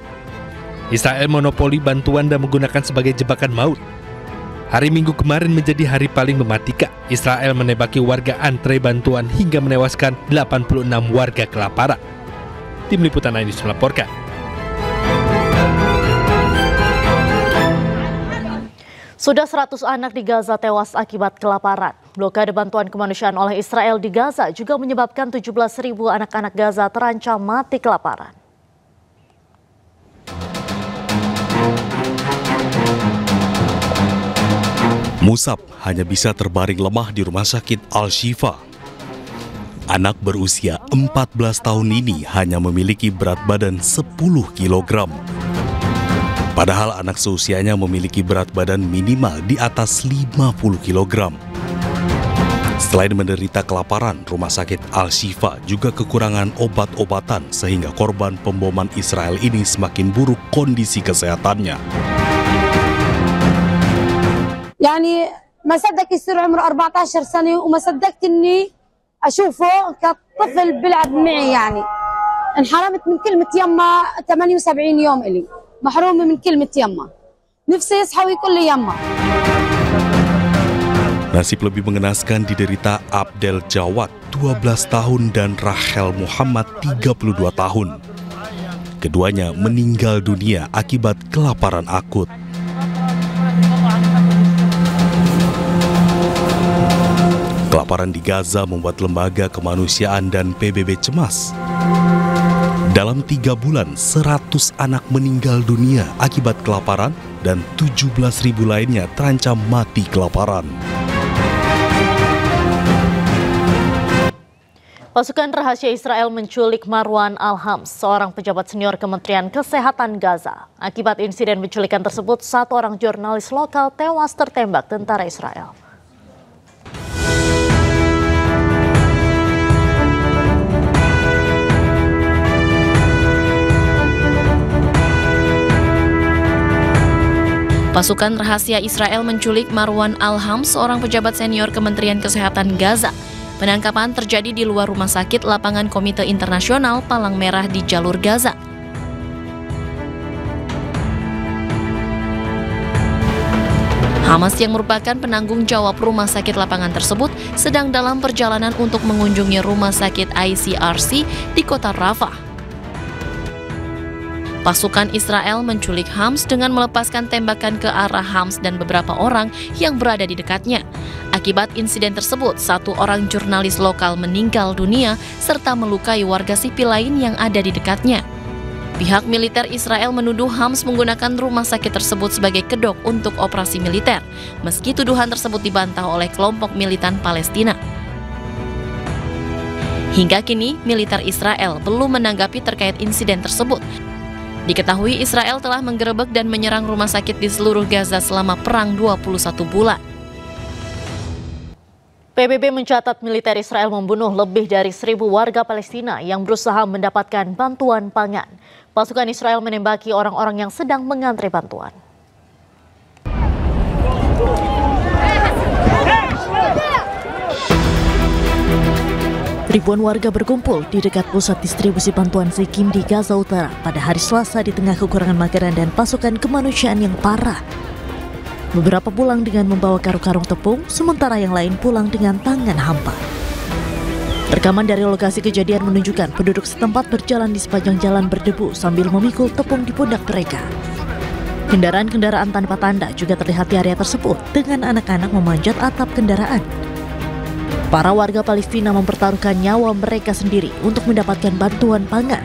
S11: Israel monopoli bantuan dan menggunakan sebagai jebakan maut. Hari Minggu kemarin menjadi hari paling mematikan. Israel menembaki warga antre bantuan hingga menewaskan 86 warga kelaparan. Tim Liputan News melaporkan.
S1: Sudah 100 anak di Gaza tewas akibat kelaparan. Blokade bantuan kemanusiaan oleh Israel di Gaza juga menyebabkan 17.000 anak-anak Gaza terancam mati kelaparan.
S11: Musab hanya bisa terbaring lemah di rumah sakit Al-Shifa. Anak berusia 14 tahun ini hanya memiliki berat badan 10 kg. Padahal anak seusianya memiliki berat badan minimal di atas 50 kg. Selain menderita kelaparan, rumah sakit Al-Shifa juga kekurangan obat-obatan sehingga korban pemboman Israel ini semakin buruk kondisi kesehatannya.
S21: يعني ما صدق يصير عمره 14 سنة وما صدقت إني أشوفه كطفل بيلعب معي يعني. انحرمت من كلمة يما 78 يوم إلي. محرومة من كلمة يما. نفسي يصحى ويقول لي يما.
S11: Nasib lebih mengenaskan diderita Abdel Jawad 12 tahun dan Rahel Muhammad 32 tahun. Keduanya meninggal dunia akibat kelaparan akut. Kelaparan di Gaza membuat lembaga kemanusiaan dan PBB cemas. Dalam 3 bulan, 100 anak meninggal dunia akibat kelaparan dan 17.000 lainnya terancam mati kelaparan.
S1: Pasukan rahasia Israel menculik Marwan Al-Hams, seorang pejabat senior Kementerian Kesehatan Gaza. Akibat insiden penculikan tersebut, 1 orang jurnalis lokal tewas tertembak tentara Israel.
S22: Pasukan rahasia Israel menculik Marwan Al-Hams, seorang pejabat senior Kementerian Kesehatan Gaza. Penangkapan terjadi di luar rumah sakit lapangan Komite Internasional Palang Merah di jalur Gaza. Hamas yang merupakan penanggung jawab rumah sakit lapangan tersebut sedang dalam perjalanan untuk mengunjungi rumah sakit ICRC di kota Rafah. Pasukan Israel menculik Hams dengan melepaskan tembakan ke arah Hams dan beberapa orang yang berada di dekatnya. Akibat insiden tersebut, 1 orang jurnalis lokal meninggal dunia serta melukai warga sipil lain yang ada di dekatnya. Pihak militer Israel menuduh Hams menggunakan rumah sakit tersebut sebagai kedok untuk operasi militer, meski tuduhan tersebut dibantah oleh kelompok militan Palestina. Hingga kini, militer Israel belum menanggapi terkait insiden tersebut. Diketahui Israel telah menggerebek dan menyerang rumah sakit di seluruh Gaza selama perang 21 bulan.
S1: PBB mencatat militer Israel membunuh lebih dari 1.000 warga Palestina yang berusaha mendapatkan bantuan pangan. Pasukan Israel menembaki orang-orang yang sedang mengantre bantuan. Ribuan warga berkumpul di dekat pusat distribusi bantuan Zikim di Gaza Utara pada hari Selasa di tengah kekurangan makanan dan pasukan kemanusiaan yang parah. Beberapa pulang dengan membawa karung-karung tepung, sementara yang lain pulang dengan tangan hampa. Rekaman dari lokasi kejadian menunjukkan penduduk setempat berjalan di sepanjang jalan berdebu sambil memikul tepung di pundak mereka. Kendaraan-kendaraan tanpa tanda juga terlihat di area tersebut dengan anak-anak memanjat atap kendaraan. Para warga Palestina mempertaruhkan nyawa mereka sendiri untuk mendapatkan bantuan pangan.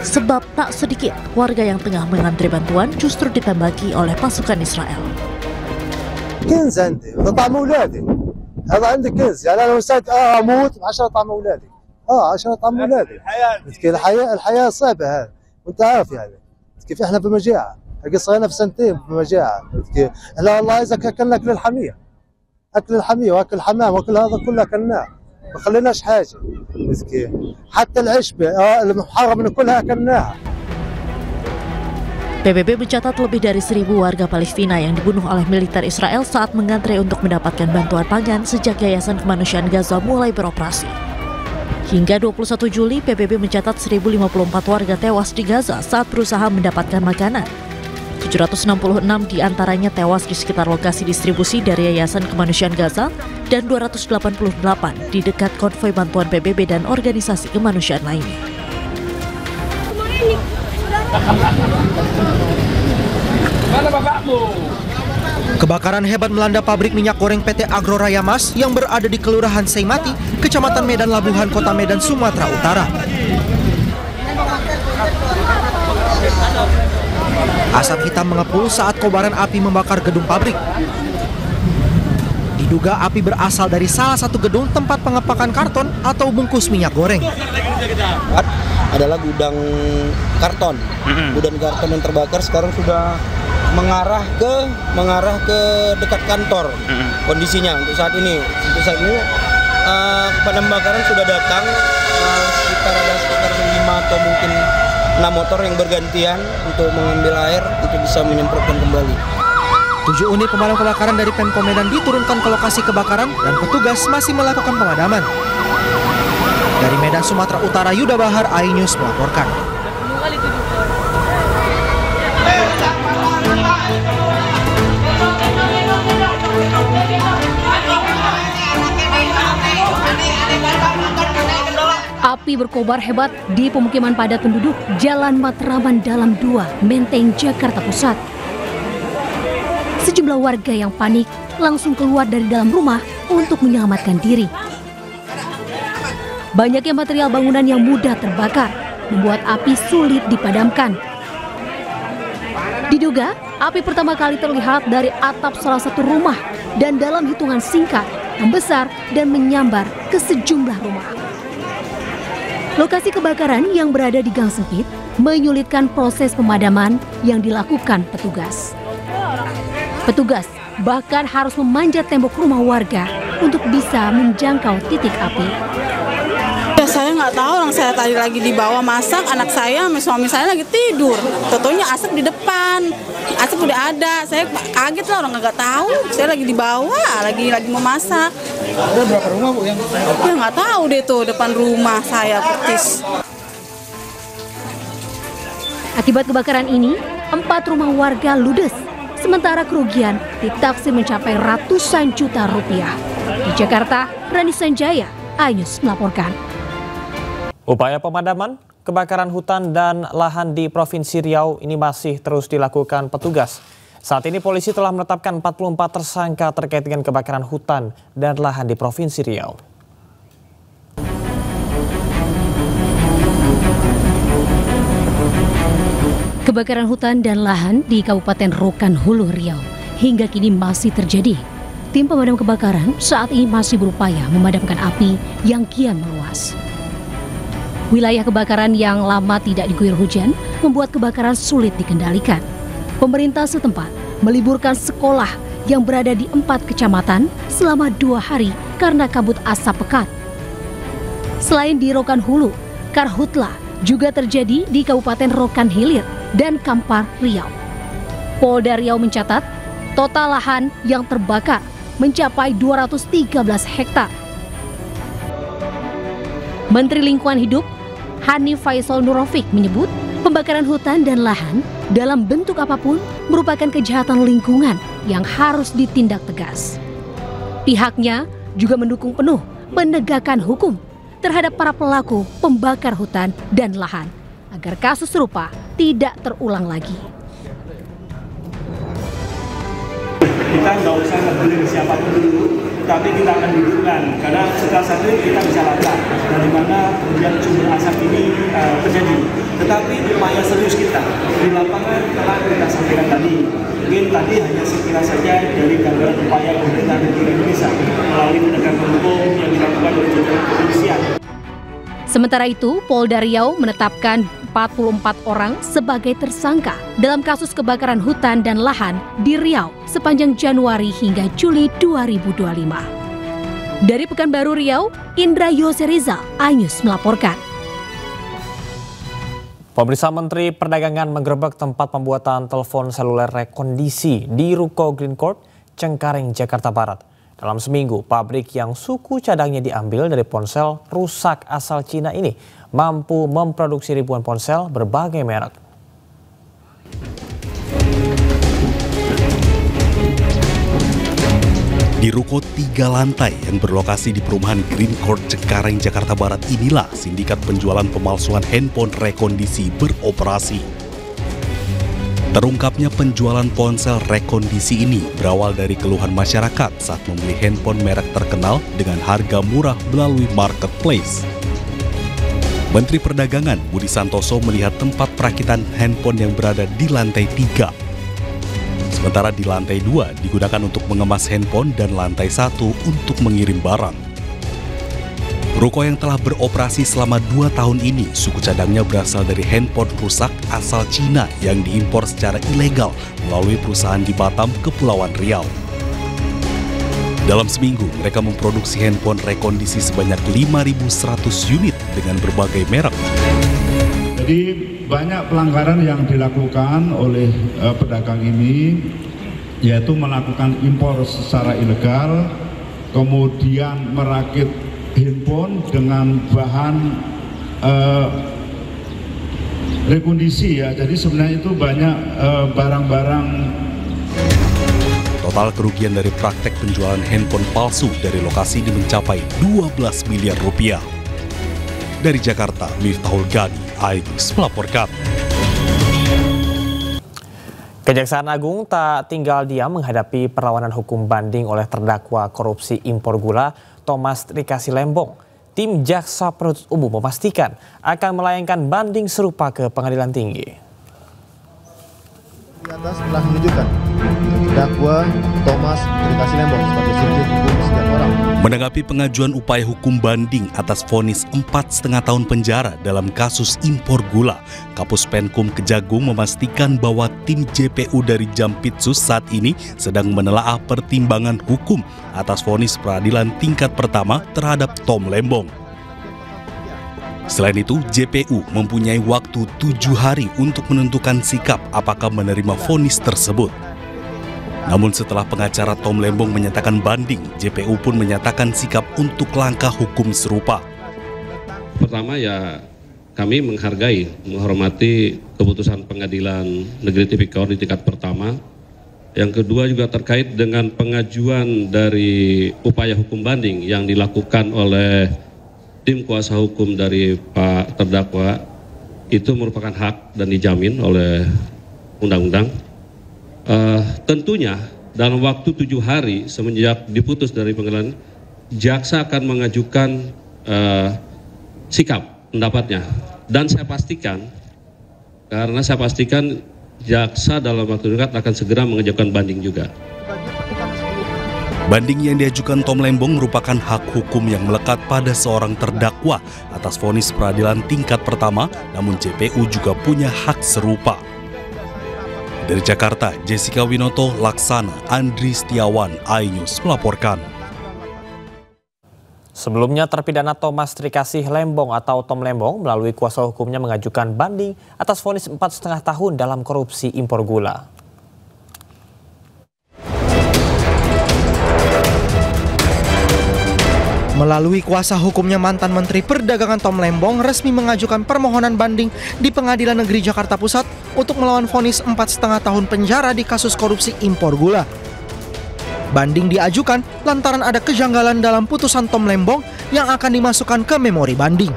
S1: Sebab tak sedikit warga yang tengah mengantri bantuan justru ditembaki oleh pasukan Israel.
S2: كنز عندي طعم اولادي هذا عندي كنز يعني انا وسعت اموت عشان طعم اولادي عشان طعم اولادي الحياه صعبه هذه وانت عارف يعني كيف احنا في مجاعه قصينا في سنتين في مجاعه احنا والله اذا اكلنا اكل الحميه واكل الحمام واكل هذا كله اكلناه ما خليناش حاجه حتى العشبه المحرم من كلها اكلناها.
S1: PBB mencatat lebih dari 1.000 warga Palestina yang dibunuh oleh militer Israel saat mengantre untuk mendapatkan bantuan pangan sejak Yayasan Kemanusiaan Gaza mulai beroperasi. Hingga 21 Juli, PBB mencatat 1.054 warga tewas di Gaza saat berusaha mendapatkan makanan. 766 diantaranya tewas di sekitar lokasi distribusi dari Yayasan Kemanusiaan Gaza dan 288 di dekat konvoi bantuan PBB dan organisasi kemanusiaan lainnya.
S3: Kebakaran hebat melanda pabrik minyak goreng PT Agro Raya Mas yang berada di Kelurahan Seimati, Kecamatan Medan Labuhan, Kota Medan, Sumatera Utara. Asap hitam mengepul saat kobaran api membakar gedung pabrik. Diduga api berasal dari salah satu gedung tempat pengepakan karton atau bungkus minyak goreng.
S23: Adalah gudang karton. Gudang karton yang terbakar sekarang sudah mengarah ke dekat kantor. Kondisinya untuk saat ini pemadam kebakaran sudah datang, sekitar 5 atau mungkin 6 motor yang bergantian untuk mengambil air untuk bisa menyemprotkan kembali.
S3: 7 unit pemadam kebakaran dari Pemko Medan diturunkan ke lokasi kebakaran dan petugas masih melakukan pemadaman. Dari Medan, Sumatera Utara, Yuda Bahar, iNews melaporkan.
S24: Api berkobar hebat di pemukiman padat penduduk Jalan Matraman Dalam 2, Menteng, Jakarta Pusat. Sejumlah warga yang panik langsung keluar dari dalam rumah untuk menyelamatkan diri. Banyaknya material bangunan yang mudah terbakar, membuat api sulit dipadamkan. Diduga, api pertama kali terlihat dari atap salah satu rumah dan dalam hitungan singkat membesar dan menyambar ke sejumlah rumah. Lokasi kebakaran yang berada di gang sempit menyulitkan proses pemadaman yang dilakukan petugas. Petugas bahkan harus memanjat tembok rumah warga untuk bisa menjangkau titik api.
S25: Ya, saya nggak tahu, orang saya tadi lagi di bawah masak, anak saya sama suami saya lagi tidur. Tentunya asap di depan, asap udah ada. Saya kaget lah, orang nggak tahu. Saya lagi di bawah, lagi memasak.
S2: Ada berapa rumah Bu yang?
S25: Ya nggak tahu deh tuh depan rumah saya persis.
S24: Akibat kebakaran ini, 4 rumah warga ludes. Sementara kerugian ditaksir mencapai ratusan juta rupiah. Di Jakarta, Rani Sanjaya, iNews melaporkan. Upaya pemadaman kebakaran hutan dan lahan di Provinsi Riau ini masih terus dilakukan petugas. Saat ini polisi telah menetapkan 44 tersangka terkait dengan kebakaran hutan dan lahan di Provinsi Riau. Kebakaran hutan dan lahan di Kabupaten Rokan Hulu, Riau hingga kini masih terjadi. Tim pemadam kebakaran saat ini masih berupaya memadamkan api yang kian meluas. Wilayah kebakaran yang lama tidak diguyur hujan membuat kebakaran sulit dikendalikan. Pemerintah setempat meliburkan sekolah yang berada di 4 kecamatan selama 2 hari karena kabut asap pekat. Selain di Rokan Hulu, karhutlah juga terjadi di Kabupaten Rokan Hilir dan Kampar, Riau. Polda Riau mencatat total lahan yang terbakar mencapai 213 hektar. Menteri Lingkungan Hidup Hanif Faisal Nurofik menyebut pembakaran hutan dan lahan dalam bentuk apapun merupakan kejahatan lingkungan yang harus ditindak tegas. Pihaknya juga mendukung penuh penegakan hukum terhadap para pelaku pembakar hutan dan lahan agar kasus serupa tidak terulang lagi.
S4: kita nggak usah ngebeling siapapun dulu, tetapi kita akan dudukkan, karena setelah satu kita bisa lacak dari mana kemudian sumber asap ini terjadi. Tetapi upaya serius kita di lapangan telah kita sampaikan tadi. Mungkin tadi hanya sekilas saja dari gambaran upaya pemerintah negeri Indonesia melalui penegakan hukum yang dilakukan oleh jajaran kepolisian.
S24: Sementara itu, Polda Riau menetapkan 44 orang sebagai tersangka dalam kasus kebakaran hutan dan lahan di Riau sepanjang Januari hingga Juli 2025. Dari Pekanbaru Riau, Indra Yoseriza, iNews melaporkan.
S5: Pemirsa, Menteri Perdagangan menggerebek tempat pembuatan telepon seluler rekondisi di Ruko Green Court, Cengkareng, Jakarta Barat. Dalam seminggu, pabrik yang suku cadangnya diambil dari ponsel rusak asal Cina ini mampu memproduksi ribuan ponsel berbagai merek.
S11: Di ruko 3 lantai yang berlokasi di perumahan Green Court Cengkareng, Jakarta Barat inilah sindikat penjualan pemalsuan handphone rekondisi beroperasi. Terungkapnya penjualan ponsel rekondisi ini berawal dari keluhan masyarakat saat membeli handphone merek terkenal dengan harga murah melalui marketplace. Menteri Perdagangan Budi Santoso melihat tempat perakitan handphone yang berada di lantai 3. Sementara di lantai 2 digunakan untuk mengemas handphone dan lantai 1 untuk mengirim barang. Ruko yang telah beroperasi selama 2 tahun ini, suku cadangnya berasal dari handphone rusak asal Cina yang diimpor secara ilegal melalui perusahaan di Batam, Kepulauan Riau. Dalam seminggu, mereka memproduksi handphone rekondisi sebanyak 5.100 unit dengan berbagai merek.
S7: Jadi banyak pelanggaran yang dilakukan oleh pedagang ini, yaitu melakukan impor secara ilegal, kemudian merakit handphone dengan bahan rekondisi ya. Jadi sebenarnya itu banyak barang-barang.
S11: Total kerugian dari praktek penjualan handphone palsu dari lokasi ini mencapai 12 miliar rupiah. Dari Jakarta, Miftahul Ghani, iNews melaporkan.
S5: Kejaksaan Agung tak tinggal diam menghadapi perlawanan hukum banding oleh terdakwa korupsi impor gula Thomas Rikasi Lembong. Tim Jaksa Penuntut Umum memastikan akan melayangkan banding serupa ke Pengadilan Tinggi.
S8: Di atas telah menunjukkan terdakwa Thomas Rikasi Lembong sebagai subjek hukum sekian orang.
S11: Menanggapi pengajuan upaya hukum banding atas vonis 4,5 tahun penjara dalam kasus impor gula, Kapus Penkum Kejagung memastikan bahwa tim JPU dari Jampitsus saat ini sedang menelaah pertimbangan hukum atas vonis peradilan tingkat pertama terhadap Tom Lembong. Selain itu, JPU mempunyai waktu 7 hari untuk menentukan sikap apakah menerima vonis tersebut. Namun setelah pengacara Tom Lembong menyatakan banding, JPU pun menyatakan sikap untuk langkah hukum serupa.
S9: Pertama ya kami menghargai, menghormati keputusan Pengadilan Negeri Tipikor di tingkat pertama. Yang kedua juga terkait dengan pengajuan dari upaya hukum banding yang dilakukan oleh tim kuasa hukum dari Pak terdakwa, itu merupakan hak dan dijamin oleh undang-undang. Tentunya dalam waktu 7 hari semenjak diputus dari pengadilan, jaksa akan mengajukan sikap pendapatnya, dan saya pastikan jaksa dalam waktu dekat akan segera mengajukan banding juga.
S11: Banding yang diajukan Tom Lembong merupakan hak hukum yang melekat pada seorang terdakwa atas vonis peradilan tingkat pertama, namun JPU juga punya hak serupa. Dari Jakarta, Jessica Winoto, Laksana, Andri Setiawan, iNews melaporkan.
S5: Sebelumnya terpidana Thomas Rikasi Lembong atau Tom Lembong melalui kuasa hukumnya mengajukan banding atas vonis 4,5 tahun dalam korupsi impor gula.
S3: Melalui kuasa hukumnya, mantan Menteri Perdagangan Tom Lembong resmi mengajukan permohonan banding di Pengadilan Negeri Jakarta Pusat untuk melawan vonis 4,5 tahun penjara di kasus korupsi impor gula. Banding diajukan lantaran ada kejanggalan dalam putusan Tom Lembong yang akan dimasukkan ke memori banding.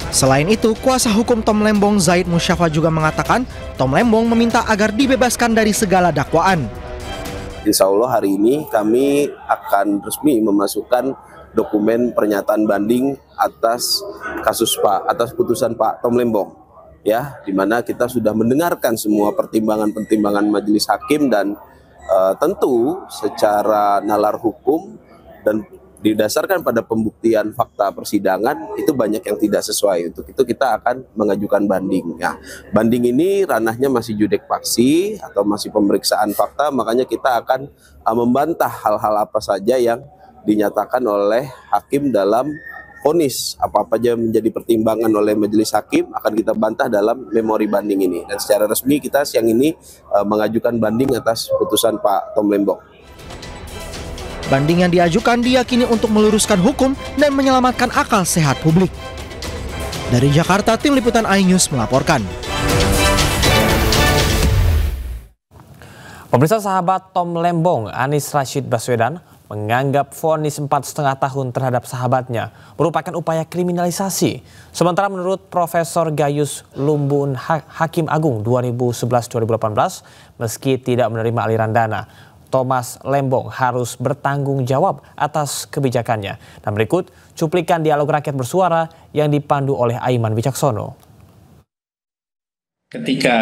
S3: Selain itu, kuasa hukum Tom Lembong Zaid Musyafa juga mengatakan Tom Lembong meminta agar dibebaskan dari segala dakwaan.
S10: insya Allah hari ini kami akan resmi memasukkan dokumen pernyataan banding atas putusan Pak Tom Lembong, ya, di mana kita sudah mendengarkan semua pertimbangan majelis hakim dan tentu secara nalar hukum dan didasarkan pada pembuktian fakta persidangan itu banyak yang tidak sesuai. Untuk itu kita akan mengajukan banding. Ya, banding ini ranahnya masih judek faksi atau masih pemeriksaan fakta, makanya kita akan membantah hal-hal apa saja yang dinyatakan oleh hakim dalam vonis. Apa-apa aja menjadi pertimbangan oleh majelis hakim akan kita bantah dalam memori banding ini. Dan secara resmi kita siang ini mengajukan banding atas putusan Pak Tom Lembong.
S3: Banding yang diajukan diyakini untuk meluruskan hukum dan menyelamatkan akal sehat publik. Dari Jakarta, Tim Liputan iNews melaporkan.
S5: Pemirsa, sahabat Tom Lembong, Anies Rashid Baswedan, menganggap vonis 4,5 tahun terhadap sahabatnya merupakan upaya kriminalisasi. Sementara menurut Profesor Gayus Lumbun Hakim Agung 2011-2018, meski tidak menerima aliran dana, Thomas Lembong harus bertanggung jawab atas kebijakannya. Dan berikut cuplikan dialog rakyat bersuara yang dipandu oleh Aiman Wicaksono.
S12: Ketika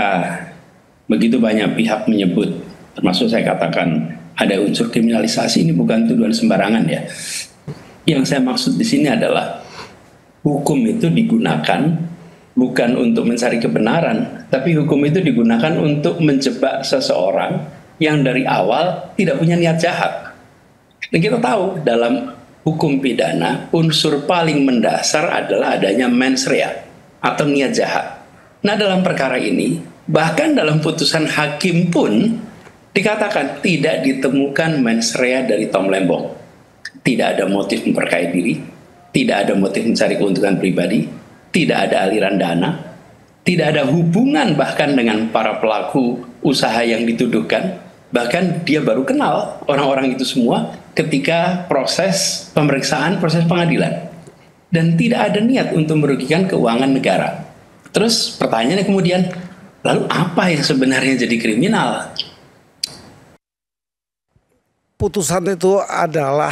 S12: begitu banyak pihak menyebut, termasuk saya katakan ada unsur kriminalisasi, ini bukan tuduhan sembarangan ya. Yang saya maksud di sini adalah hukum itu digunakan bukan untuk mencari kebenaran, tapi hukum itu digunakan untuk menjebak seseorang yang dari awal tidak punya niat jahat. Dan kita tahu dalam hukum pidana unsur paling mendasar adalah adanya mens rea atau niat jahat. Nah, dalam perkara ini bahkan dalam putusan hakim pun dikatakan tidak ditemukan mens rea dari Tom Lembong. Tidak ada motif memperkaya diri, tidak ada motif mencari keuntungan pribadi, tidak ada aliran dana, tidak ada hubungan bahkan dengan para pelaku usaha yang dituduhkan. Bahkan dia baru kenal orang-orang itu semua ketika proses pemeriksaan, proses pengadilan. Dan tidak ada niat untuk merugikan keuangan negara. Terus pertanyaannya kemudian, lalu apa yang sebenarnya jadi kriminal?
S13: Putusan itu adalah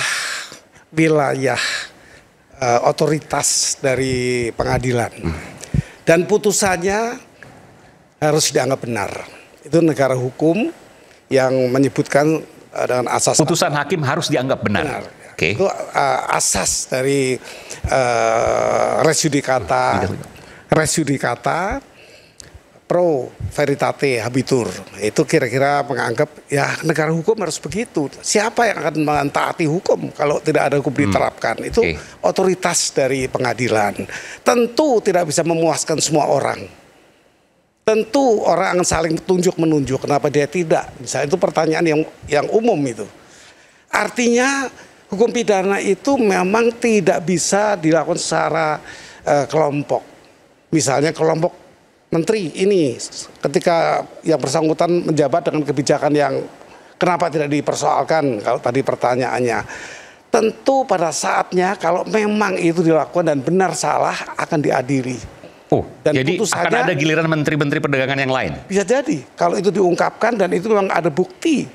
S13: wilayah otoritas dari pengadilan. Dan putusannya harus dianggap benar. Itu negara hukum yang menyebutkan dengan asas
S15: putusan hakim harus dianggap benar.
S13: Okay. Itu asas dari res judicata pro veritate habitur. Itu kira-kira menganggap ya negara hukum harus begitu. Siapa yang akan mentaati hukum kalau tidak ada hukum diterapkan? Itu otoritas dari pengadilan. Tentu tidak bisa memuaskan semua orang. Tentu orang akan saling tunjuk-menunjuk, kenapa dia tidak? Misalnya itu pertanyaan yang umum itu. Artinya hukum pidana itu memang tidak bisa dilakukan secara kelompok. Misalnya kelompok menteri ini ketika yang bersangkutan menjabat dengan kebijakan yang kenapa tidak dipersoalkan kalau tadi pertanyaannya. Tentu pada saatnya kalau memang itu dilakukan dan benar salah akan diadili.
S15: Dan jadi akan ada giliran menteri-menteri perdagangan yang lain?
S13: Bisa jadi, kalau itu diungkapkan dan itu memang ada bukti.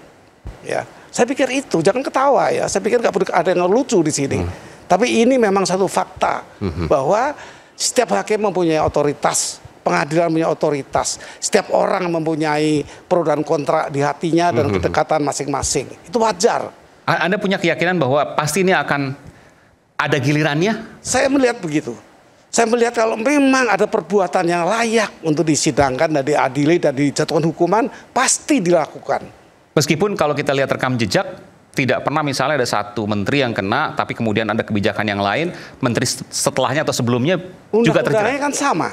S13: Ya, saya pikir itu, jangan ketawa ya, saya pikir nggak perlu ada yang lucu di sini. Tapi ini memang satu fakta, bahwa setiap hakim mempunyai otoritas, pengadilan punya otoritas, setiap orang mempunyai pro dan kontra di hatinya dan kedekatan masing-masing. Itu wajar.
S15: Anda punya keyakinan bahwa pasti ini akan ada gilirannya?
S13: Saya melihat begitu. Saya melihat kalau memang ada perbuatan yang layak untuk disidangkan dan diadili dan dijatuhkan hukuman, pasti dilakukan.
S15: Meskipun kalau kita lihat rekam jejak, tidak pernah misalnya ada satu menteri yang kena, tapi kemudian ada kebijakan yang lain, menteri setelahnya atau sebelumnya juga terjerat.
S13: Undang-undangnya kan sama.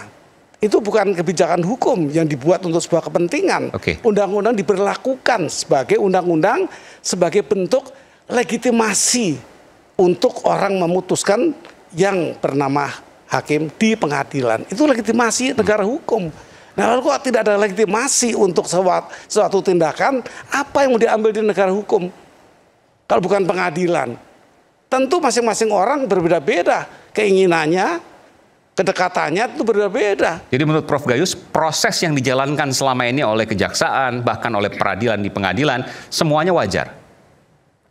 S13: Itu bukan kebijakan hukum yang dibuat untuk sebuah kepentingan. Undang-undang diberlakukan sebagai undang-undang, sebagai bentuk legitimasi untuk orang memutuskan yang bernama hakim di pengadilan. Itu legitimasi negara hukum. Nah, lalu kok tidak ada legitimasi untuk suatu tindakan, apa yang mau diambil di negara hukum? Kalau bukan pengadilan. Tentu masing-masing orang berbeda-beda keinginannya, kedekatannya itu berbeda.
S15: Jadi menurut Prof Gayus, proses yang dijalankan selama ini oleh kejaksaan, bahkan oleh peradilan di pengadilan, semuanya wajar?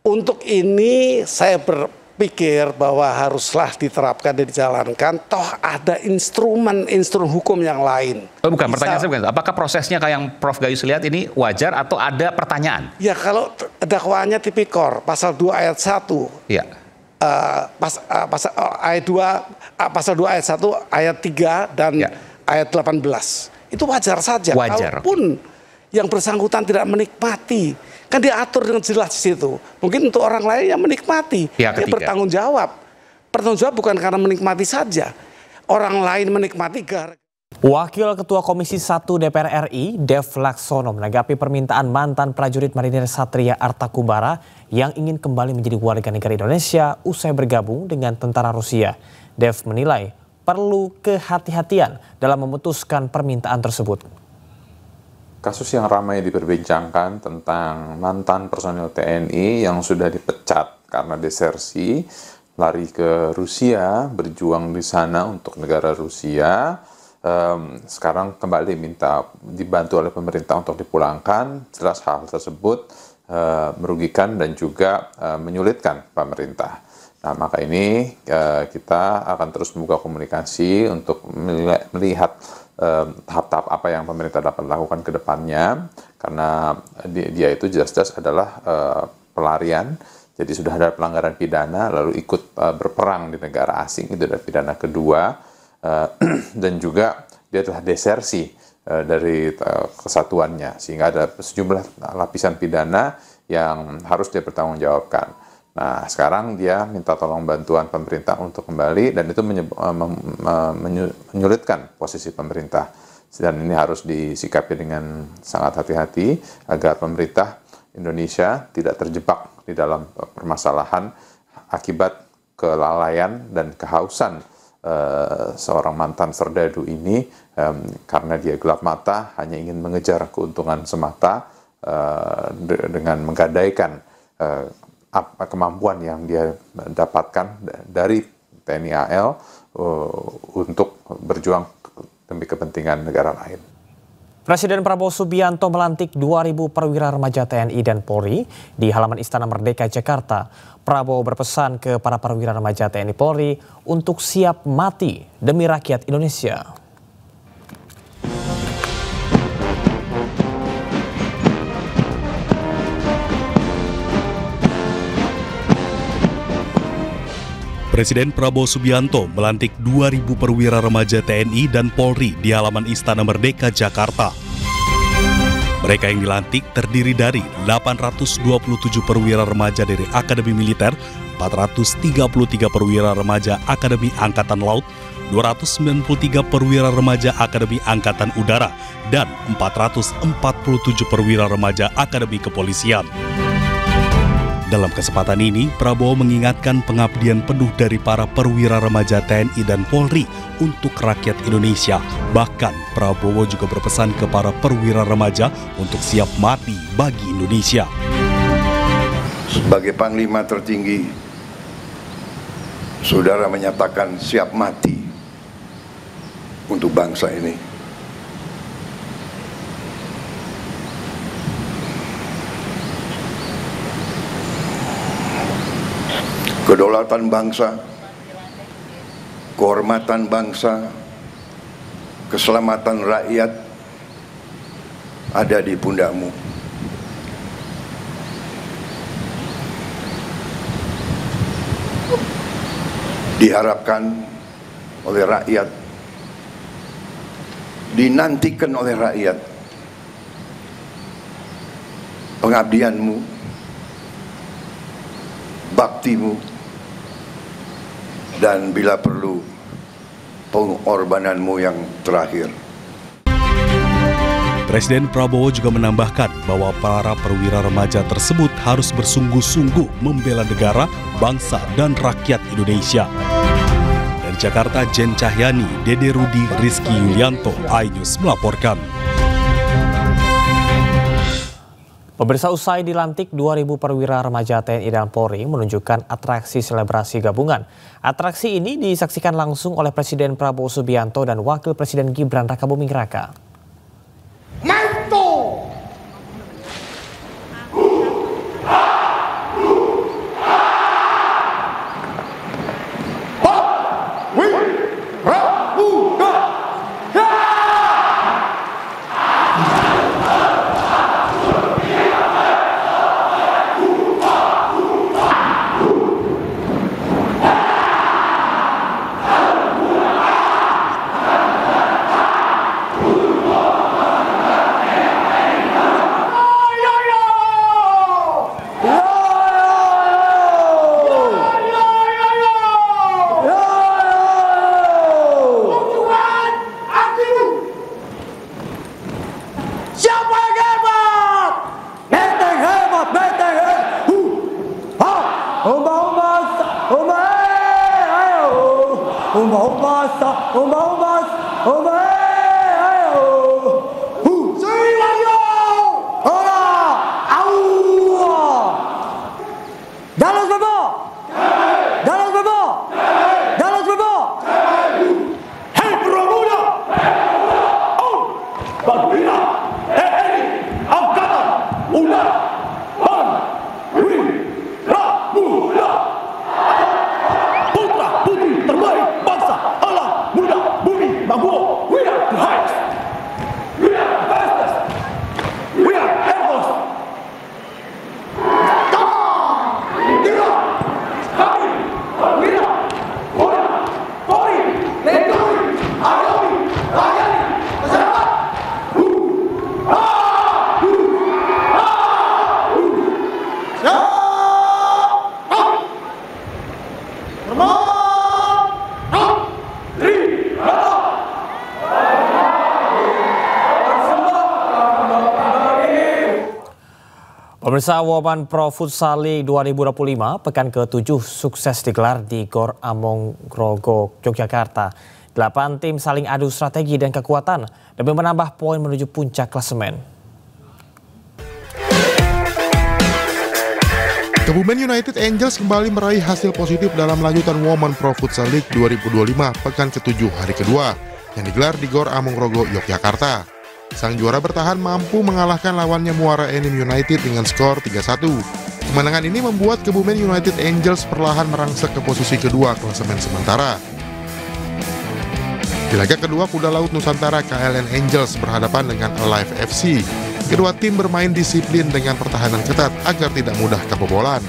S13: Untuk ini saya berpikir bahwa haruslah diterapkan dan dijalankan, toh ada instrumen hukum yang lain.
S15: Bukan, pertanyaan saya bukan, apakah prosesnya kayak yang Prof Gayus lihat ini wajar atau ada pertanyaan?
S13: Ya kalau dakwaannya tipikor, pasal 2 ayat 1.
S15: Iya.
S13: Pasal 2 ayat 1, ayat 3 dan ayat 18. Itu wajar saja.
S15: Wajar.
S13: Kalaupun yang bersangkutan tidak menikmati, kan diatur dengan jelas di situ. Mungkin untuk orang lain yang menikmati, dia bertanggung jawab. Bertanggung jawab bukan karena menikmati saja. Orang lain menikmati
S5: Wakil Ketua Komisi 1 DPR RI, Dev Laksono, menanggapi permintaan mantan prajurit marinir Satria Artakubara yang ingin kembali menjadi warga negara Indonesia usai bergabung dengan tentara Rusia. Dev menilai perlu kehati-hatian dalam memutuskan permintaan tersebut.
S6: Kasus yang ramai diperbincangkan tentang mantan personil TNI yang sudah dipecat karena desersi, lari ke Rusia, berjuang di sana untuk negara Rusia. Sekarang kembali minta dibantu oleh pemerintah untuk dipulangkan. Jelas hal tersebut merugikan dan juga menyulitkan pemerintah. Nah, maka ini kita akan terus membuka komunikasi untuk melihat tahap-tahap apa yang pemerintah dapat lakukan ke depannya, karena dia itu jelas-jelas adalah pelarian, jadi sudah ada pelanggaran pidana lalu ikut berperang di negara asing, itu adalah pidana kedua. Dan juga dia telah desersi dari kesatuannya, sehingga ada sejumlah lapisan pidana yang harus dia bertanggungjawabkan. Nah, sekarang dia minta tolong bantuan pemerintah untuk kembali, dan itu menyulitkan posisi pemerintah. Dan ini harus disikapi dengan sangat hati-hati agar pemerintah Indonesia tidak terjebak di dalam permasalahan akibat kelalaian dan kehausan seorang mantan serdadu ini, karena dia gelap mata hanya ingin mengejar keuntungan semata dengan menggadaikan kemampuan yang dia dapatkan dari TNI AL untuk berjuang demi kepentingan negara lain.
S5: Presiden Prabowo Subianto melantik 2.000 perwira remaja TNI dan Polri di halaman Istana Merdeka, Jakarta. Prabowo berpesan ke para perwira remaja TNI Polri untuk siap mati demi rakyat Indonesia.
S11: Presiden Prabowo Subianto melantik 2.000 perwira remaja TNI dan Polri di halaman Istana Merdeka, Jakarta. Mereka yang dilantik terdiri dari 827 perwira remaja dari Akademi Militer, 433 perwira remaja Akademi Angkatan Laut, 293 perwira remaja Akademi Angkatan Udara, dan 447 perwira remaja Akademi Kepolisian. Dalam kesempatan ini, Prabowo mengingatkan pengabdian penuh dari para perwira remaja TNI dan Polri untuk rakyat Indonesia. Bahkan, Prabowo juga berpesan ke para perwira remaja untuk siap mati bagi Indonesia.
S14: Sebagai Panglima tertinggi, saudara menyatakan siap mati untuk bangsa ini. Kedaulatan bangsa, kehormatan bangsa, keselamatan rakyat ada di pundakmu. Diharapkan oleh rakyat, dinantikan oleh rakyat, pengabdianmu, baktimu, dan bila perlu pengorbananmu yang terakhir.
S11: Presiden Prabowo juga menambahkan bahwa para perwira remaja tersebut harus bersungguh-sungguh membela negara, bangsa, dan rakyat Indonesia. Dari Jakarta, Jen Cahyani, Dede Rudi, Rizky Yulianto, iNews melaporkan.
S5: Pemirsa, usai dilantik 2.000 perwira remaja TNI dan Polri menunjukkan atraksi selebrasi gabungan. Atraksi ini disaksikan langsung oleh Presiden Prabowo Subianto dan Wakil Presiden Gibran Rakabuming Raka. Pemirsa, Woman Pro Futsal League 2025 pekan ke-7 sukses digelar di Gor Amongrogo, Yogyakarta. 8 tim saling adu strategi dan kekuatan demi menambah poin menuju puncak klasemen.
S16: Kebumen United Angels kembali meraih hasil positif dalam lanjutan Woman Pro Futsal League 2025 pekan ke-7 hari kedua yang digelar di Gor Amongrogo, Yogyakarta. Sang juara bertahan mampu mengalahkan lawannya Muara Enim United dengan skor 3-1. Kemenangan ini membuat Kebumen United Angels perlahan merangsek ke posisi kedua klasemen sementara. Di laga kedua, Kuda Laut Nusantara KLN Angels berhadapan dengan Alive FC. Kedua tim bermain disiplin dengan pertahanan ketat agar tidak mudah kebobolan.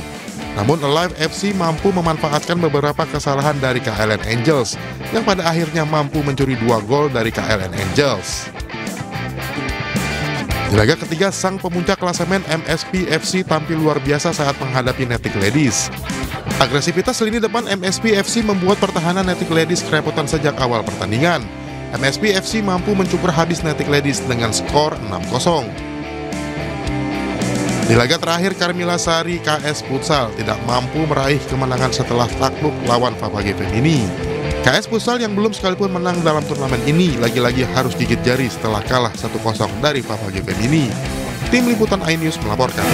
S16: Namun Alive FC mampu memanfaatkan beberapa kesalahan dari KLN Angels yang pada akhirnya mampu mencuri 2 gol dari KLN Angels. Di laga ketiga, sang pemuncak klasemen MSP FC tampil luar biasa saat menghadapi Netik Ladies. Agresivitas lini depan MSP FC membuat pertahanan Netik Ladies kerepotan sejak awal pertandingan. MSP FC mampu mencukur habis Netik Ladies dengan skor 6-0. Di laga terakhir, Carmila Sari KS Futsal tidak mampu meraih kemenangan setelah takluk lawan Papage Femini. KS Futsal yang belum sekalipun menang dalam turnamen ini lagi-lagi harus gigit jari setelah kalah 1-0 dari Papage Femini. Tim Liputan iNews melaporkan.